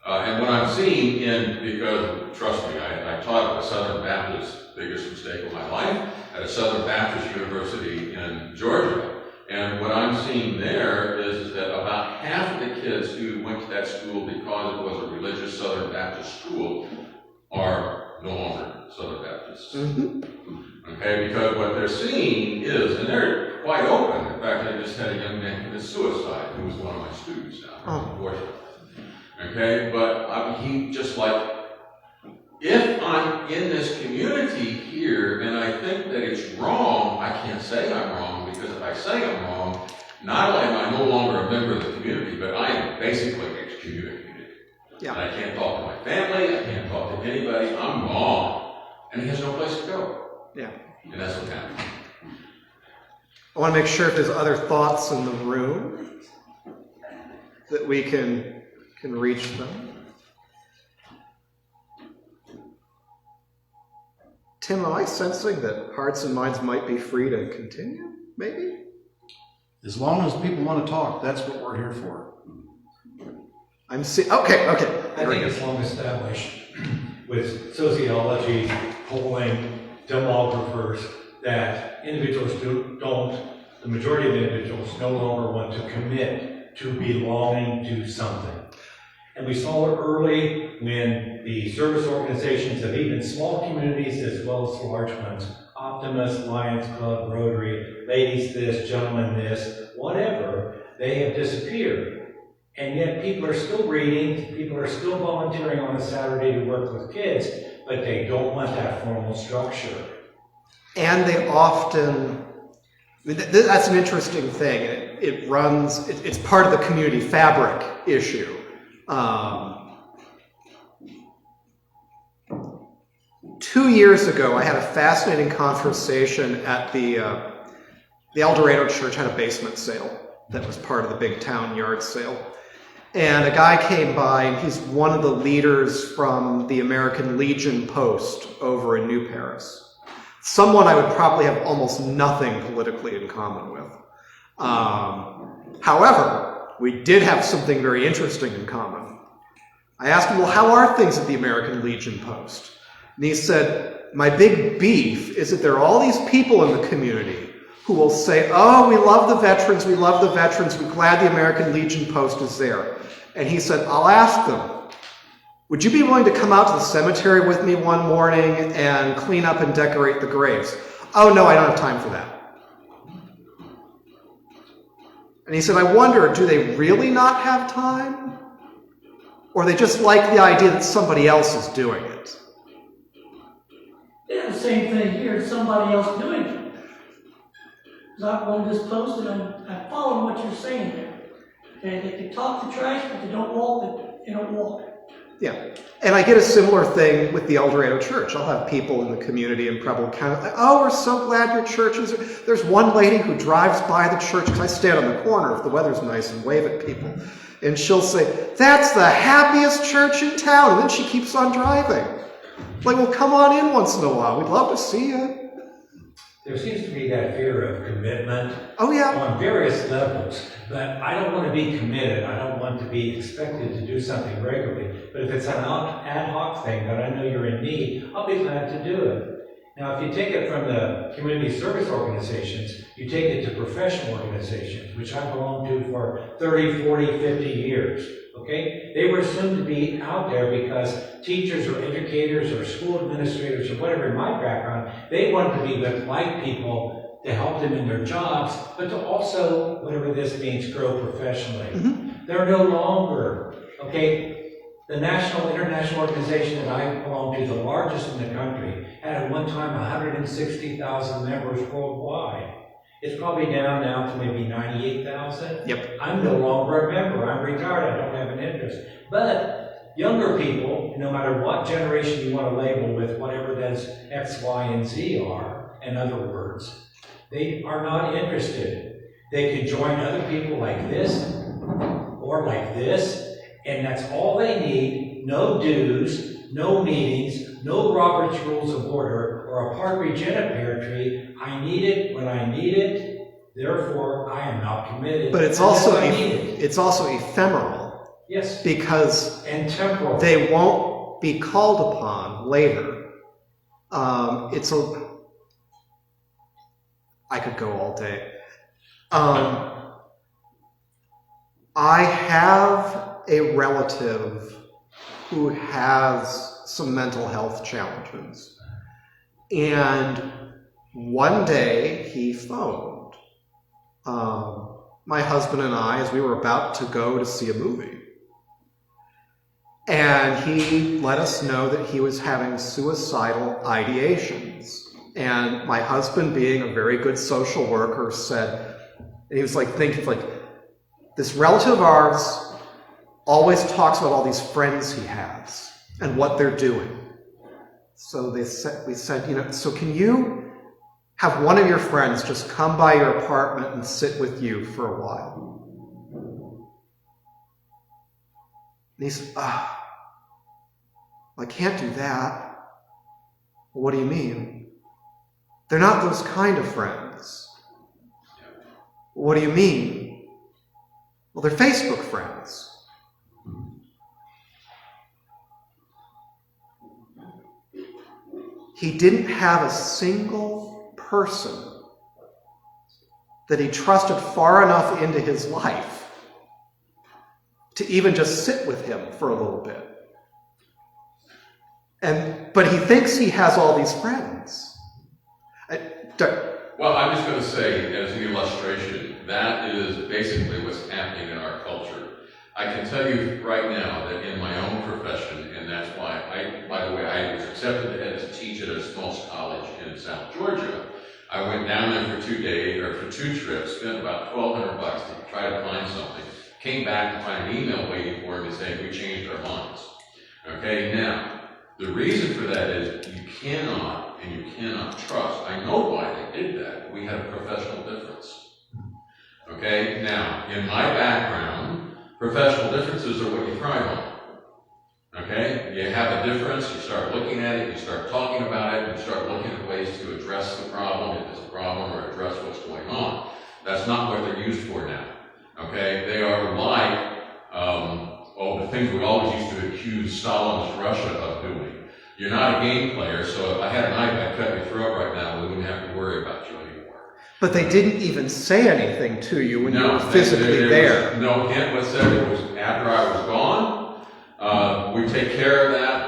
And what I'm seeing because trust me, I taught at a Southern Baptist, biggest mistake of my life, at a Southern Baptist University in Georgia. And what I'm seeing there is that about half of the kids who went to that school because it was a religious Southern Baptist school are no longer Southern Baptists. Mm-hmm. Okay, because what they're seeing is, and they're quite open. In fact, I just had a young man commit suicide who was one of my students now, unfortunately. Okay, but he just like, if I'm in this community here and I think that it's wrong, I can't say I'm wrong, because if I say I'm wrong, not only am I no longer a member of the community, but I am basically excommunicated. Yeah. And I can't talk to my family, I can't talk to anybody, I'm gone. And he has no place to go. Yeah. And that's what happened. I want to make sure if there's other thoughts in the room that we can reach them. Tim, am I sensing that hearts and minds might be free to continue? Maybe? As long as people want to talk, that's what we're here for. Okay. I think it's long established with sociology, polling, demographers, that individuals the majority of individuals no longer want to commit to belonging to something. And we saw it early when the service organizations of even small communities as well as large ones, Optimus, Lions Club, Rotary, Ladies this, Gentlemen this, whatever, they have disappeared. And yet people are still reading, people are still volunteering on a Saturday to work with kids, but they don't want that formal structure. And they often, that's an interesting thing. It's part of the community fabric issue. 2 years ago, I had a fascinating conversation at the El Dorado Church had a basement sale that was part of the big town yard sale. And a guy came by, and he's one of the leaders from the American Legion post over in New Paris. Someone I would probably have almost nothing politically in common with. However, we did have something very interesting in common. I asked him, well, how are things at the American Legion post? And he said, my big beef is that there are all these people in the community who will say, oh, we love the veterans, we're glad the American Legion post is there. And he said, I'll ask them, would you be willing to come out to the cemetery with me one morning and clean up and decorate the graves? Oh, no, I don't have time for that. And he said, I wonder, do they really not have time? Or they just like the idea that somebody else is doing it? Yeah, the same thing here, somebody else doing it. Not one of this post, and I'm following what you're saying there. Okay, they can talk the trash, but they don't walk. Yeah, and I get a similar thing with the El Dorado Church. I'll have people in the community in Preble County like, oh, we're so glad your church is there. There's one lady who drives by the church, because I stand on the corner if the weather's nice and wave at people. And she'll say, that's the happiest church in town. And then she keeps on driving. Like, well, come on in once in a while. We'd love to see you. There seems to be that fear of commitment on various levels, but I don't want to be committed. I don't want to be expected to do something regularly. But if it's an ad hoc thing that I know you're in need, I'll be glad to do it. Now, if you take it from the community service organizations, you take it to professional organizations, which I belonged to for 30, 40, 50 years. Okay? They were assumed to be out there because teachers or educators or school administrators or whatever in my background, they wanted to be with like people to help them in their jobs, but to also, whatever this means, grow professionally. Mm-hmm. They're no longer, okay? The national, international organization that I belong to, the largest in the country, had at one time 160,000 members worldwide. It's probably down now to maybe 98,000. Yep. I'm no longer a member. I'm retired. I don't have an interest. But younger people, no matter what generation you want to label with whatever those X, Y, and Z are, in other words, they are not interested. They can join other people like this or like this, and that's all they need. No dues, no meetings, no Robert's Rules of Order, or a park regenta pear tree. I need it when I need it. Therefore, I am not committed. But it's also ephemeral. Yes. Because and temporal. They won't be called upon later. I could go all day. I have a relative who has some mental health challenges. And one day he phoned my husband and I as we were about to go to see a movie. And he let us know that he was having suicidal ideations. And my husband, being a very good social worker, said, and he was like thinking, like, this relative of ours always talks about all these friends he has and what they're doing. So we said, so can you have one of your friends just come by your apartment and sit with you for a while? And he said, I can't do that. Well, what do you mean? They're not those kind of friends. What do you mean? Well, they're Facebook friends. He didn't have a single person that he trusted far enough into his life to even just sit with him for a little bit. But he thinks he has all these friends. Well, I'm just going to say, as an illustration, that is basically what's happening in our culture. I can tell you right now that in my own profession, and that's why by the way, I was accepted to teach at a small college in South Georgia. I went down there for 2 days, or for 2 trips, spent about $1,200 to try to find something. Came back to find an email waiting for me saying, we changed our minds. Okay, now, the reason for that is you cannot and you cannot trust. I know why they did that. We had a professional difference. Okay, now, in my background, professional differences are what you thrive on. Okay, you have a difference, you start looking at it, you start talking about it, you start looking at ways to address the problem, if it's a problem, or address what's going on. That's not what they're used for now. Okay, they are like, the things we always used to accuse Stalinist Russia of doing. You're not a game player, so if I had a knife, I'd cut your throat right now, we wouldn't have to worry about you anymore. But they didn't even say anything to you when you were physically there. No hint was said. It was after I was gone. We take care of that.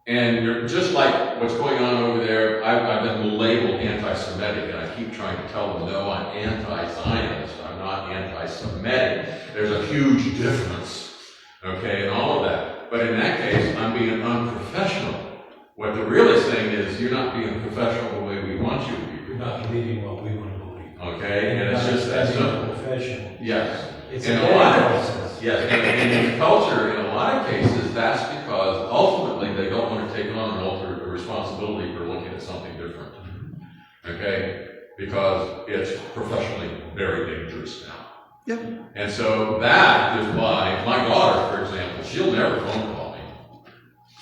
And you're just like what's going on over there. I've been labeled anti-Semitic, and I keep trying to tell them, no, I'm anti-Zionist. I'm not anti-Semitic. There's a huge difference, okay, and all of that. But in that case, I'm being unprofessional. What they're really saying is, you're not being professional the way we want you to be. You're not believing what we want to believe. Okay, and it's just that simple. Professional. Yes. It's in a lot process. Yes, and in culture, in a lot of cases, that's because ultimately they don't want to take on an altered responsibility for looking at something different. Okay, because it's professionally very dangerous now. Yep. And so that is why my daughter, for example, she'll never phone call me.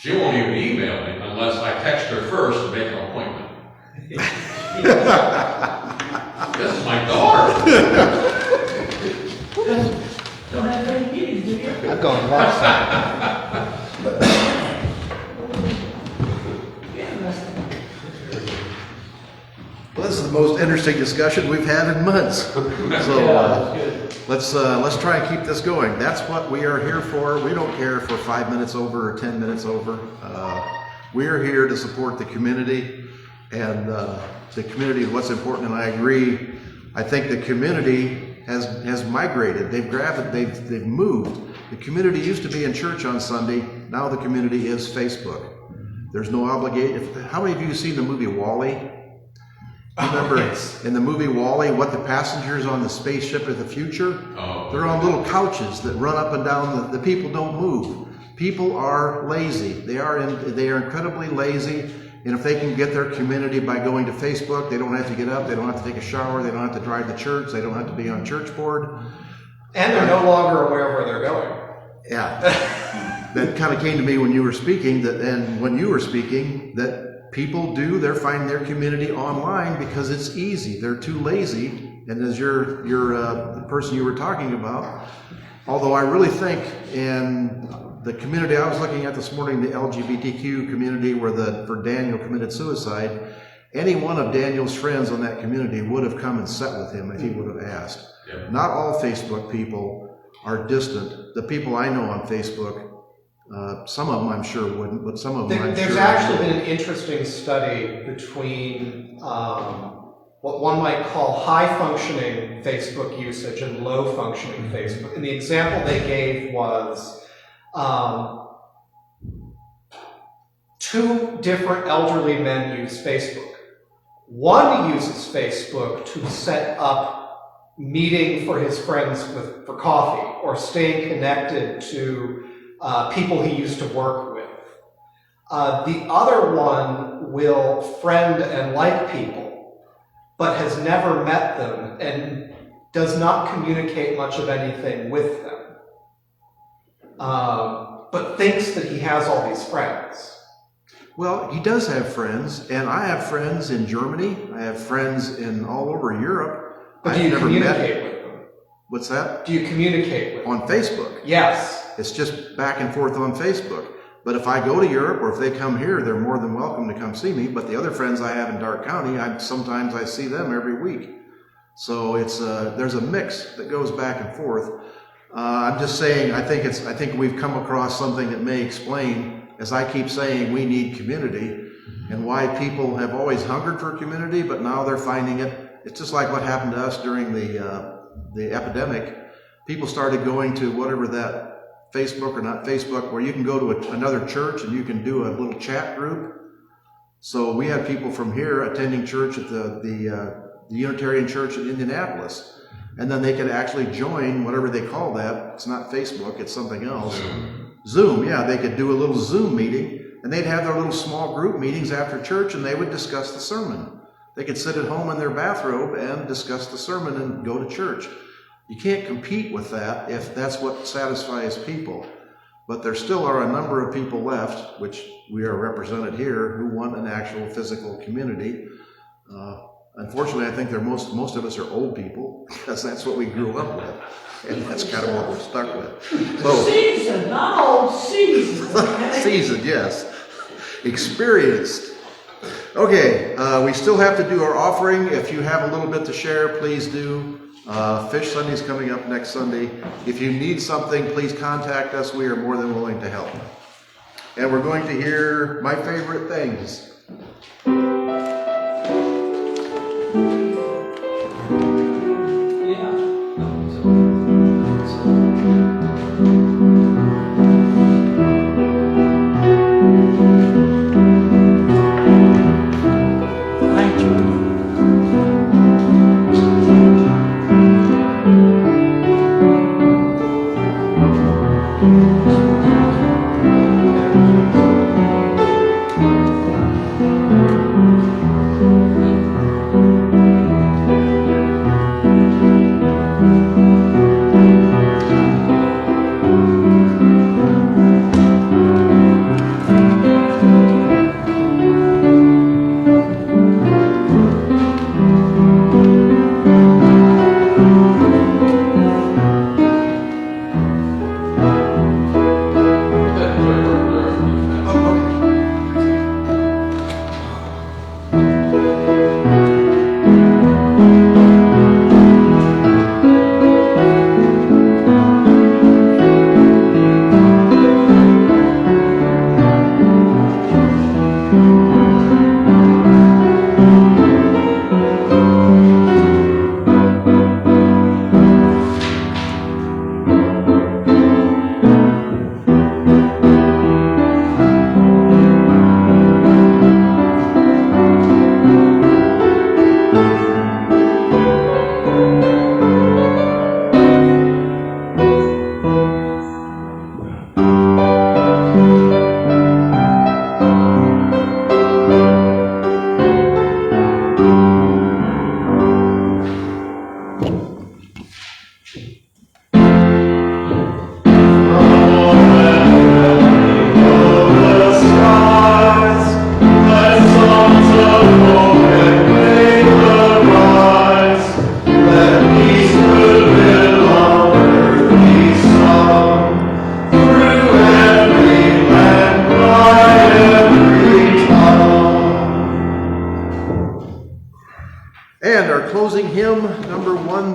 She won't even email me unless I text her first and make an appointment. This is my daughter. Don't have any meetings, do you? I've gone lost. Well, this is the most interesting discussion we've had in months. So let's try and keep this going. That's what we are here for. We don't care if we're 5 minutes over or 10 minutes over. We are here to support the community, and the community is what's important. And I agree. I think the community has migrated. They've moved. The community used to be in church on Sunday. Now the community is Facebook. There's no obligation. How many of you have seen the movie WALL-E? Remember in the movie WALL-E, what the passengers on the spaceship of the future? They're on little couches that run up and down. The people don't move. People are lazy. They are incredibly lazy. And if they can get their community by going to Facebook, they don't have to get up, they don't have to take a shower, they don't have to drive to church, they don't have to be on church board. And they're no longer aware of where they're going. Yeah. That kind of came to me when you were speaking, that people they're finding their community online because it's easy. They're too lazy. And as the person you were talking about, although I really think in the community I was looking at this morning, the LGBTQ community where Daniel committed suicide, any one of Daniel's friends in that community would have come and sat with him if he would have asked. Yeah. Not all Facebook people are distant. The people I know on Facebook, some of them I'm sure wouldn't, but some of them I'm sure. There's actually been an interesting study between what one might call high-functioning Facebook usage and low-functioning Facebook. And the example they gave was two different elderly men use Facebook. One uses Facebook to set up meeting for his friends for coffee or staying connected to people he used to work with. The other one will friend and like people, but has never met them and does not communicate much of anything with them, but thinks that he has all these friends. Well, he does have friends, and I have friends in Germany. I have friends in all over Europe. But do you communicate with them? What's that? Do you communicate with them? On Facebook. Yes. It's just back and forth on Facebook. But if I go to Europe or if they come here, they're more than welcome to come see me. But the other friends I have in Dark County, sometimes I see them every week. So it's there's a mix that goes back and forth. I'm just saying, I think we've come across something that may explain, as I keep saying, we need community, and why people have always hungered for community, but now they're finding it. It's just like what happened to us during the epidemic. People started going to whatever that Facebook or not Facebook, where you can go to another church and you can do a little chat group. So we had people from here attending church at the Unitarian Church in Indianapolis. And then they could actually join whatever they call that. It's not Facebook, it's something else. Zoom, yeah, they could do a little Zoom meeting, and they'd have their little small group meetings after church, and they would discuss the sermon. They could sit at home in their bathrobe and discuss the sermon and go to church. You can't compete with that if that's what satisfies people. But there still are a number of people left, which we are represented here, who want an actual physical community. Unfortunately, I think most of us are old people, because that's what we grew up with, and that's kind of what we're stuck with. So, Seasoned, not old, seasoned. seasoned, yes. Experienced. Okay, we still have to do our offering. If you have a little bit to share, please do. Fish Sunday's coming up next Sunday. If you need something, please contact us. We are more than willing to help. And we're going to hear My Favorite Things.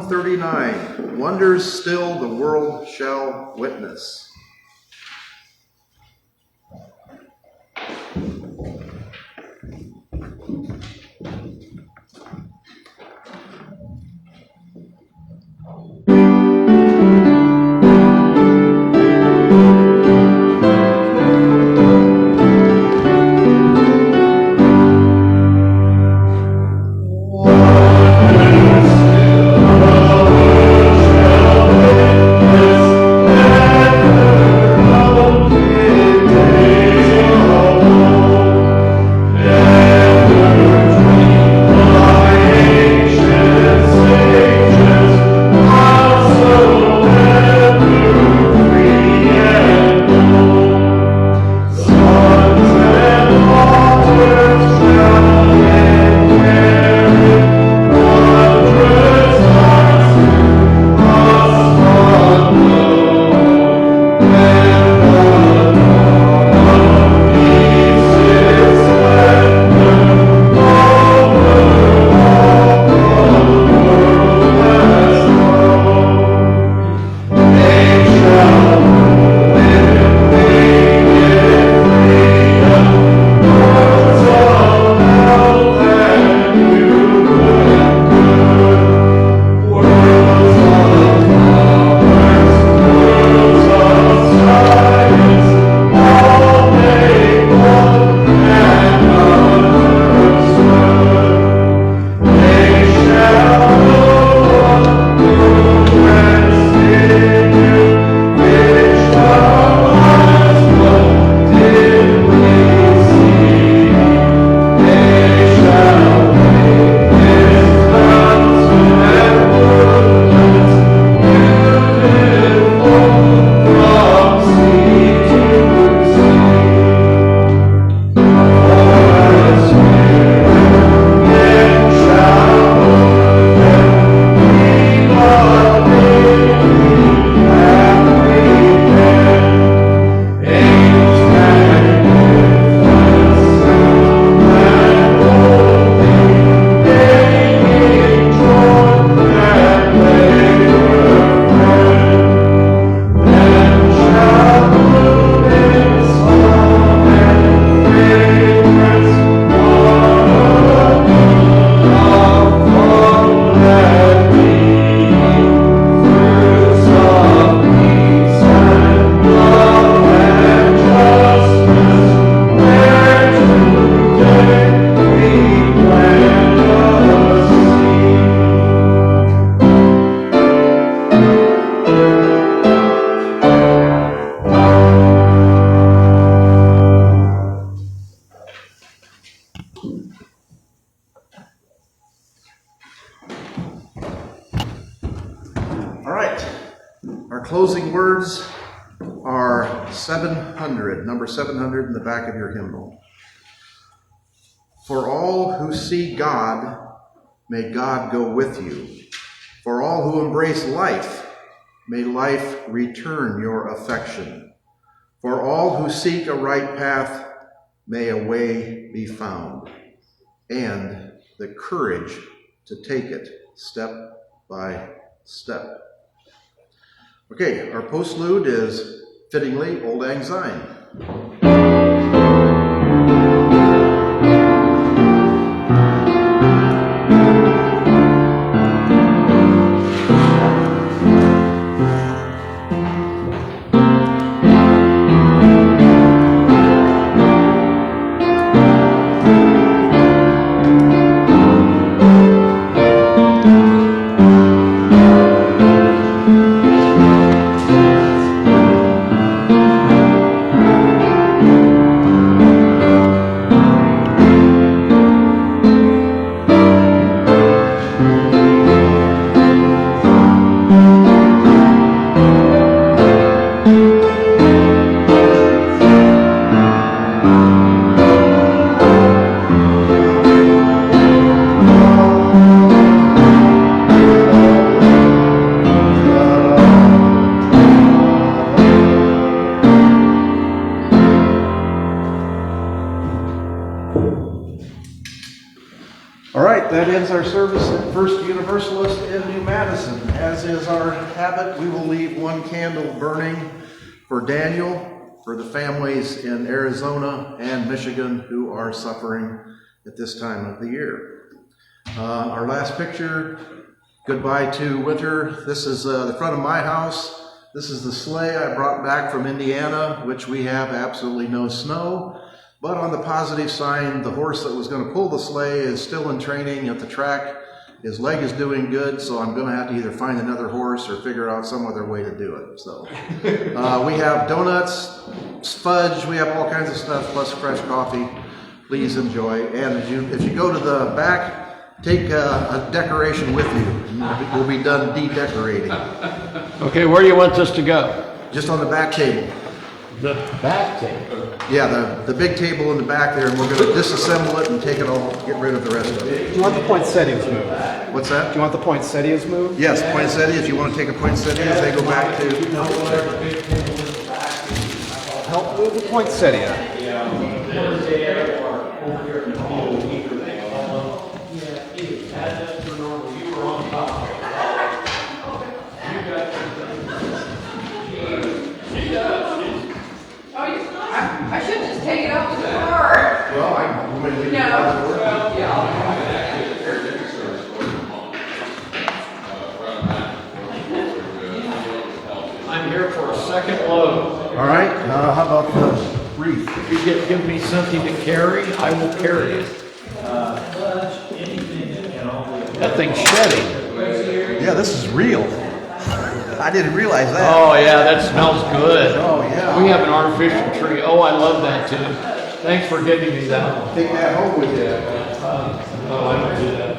139, wonders still the world shall witness. All right, our closing words are 700, number 700 in the back of your hymnal. For all who see God, may God go with you. For all who embrace life, may life return your affection. For all who seek a right path, may a way be found, and the courage to take it step by step. Okay, our postlude is fittingly Old Lang Syne. that ends our service at First Universalist in New Madison. As is our habit, we will leave one candle burning for Daniel, for the families in Arizona and Michigan who are suffering at this time of the year. Our last picture, goodbye to winter. This is the front of my house. This is the sleigh I brought back from Indiana, which we have absolutely no snow. But on the positive sign, the horse that was going to pull the sleigh is still in training at the track. His leg is doing good, so I'm going to have to either find another horse or figure out some other way to do it. So we have donuts, fudge, we have all kinds of stuff, plus fresh coffee. Please enjoy. And if you go to the back, take a decoration with you. We'll be done de-decorating. Okay, where do you want this to go? Just on the back table. The back table. Yeah, the big table in the back there, and we're going to disassemble it and take it all, get rid of the rest of it. Do you want the poinsettias moved? What's that? Do you want the poinsettias moved? Yes, poinsettias. If you want to take a poinsettias, they go back to. Help move the poinsettia. I should just take it out to the car. Well, I'm going to leave it. I'm here for a second load. All right. How about the wreath? If you give me something to carry, I will carry it. That thing's shedding. Yeah, this is real. I didn't realize that. Oh yeah, that smells good. Oh, yeah. We have an artificial tree. Oh, I love that too. Thanks for giving me that one. Take that home with you. Oh, I don't do that.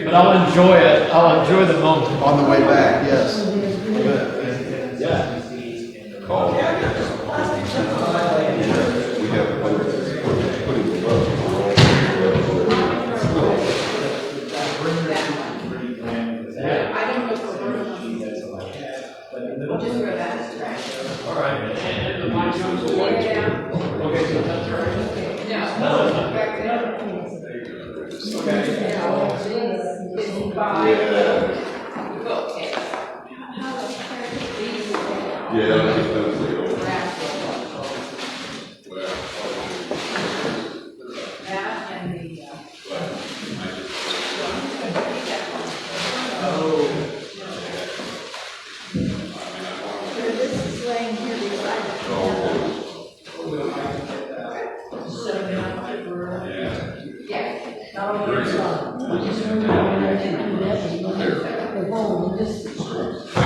But I'll enjoy it. I'll enjoy the moment. On the way back, yes. All right. And the mic goes away. Okay, so that's right.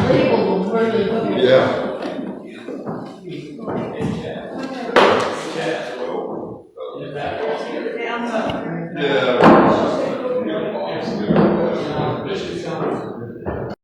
Label them where they go. Yeah.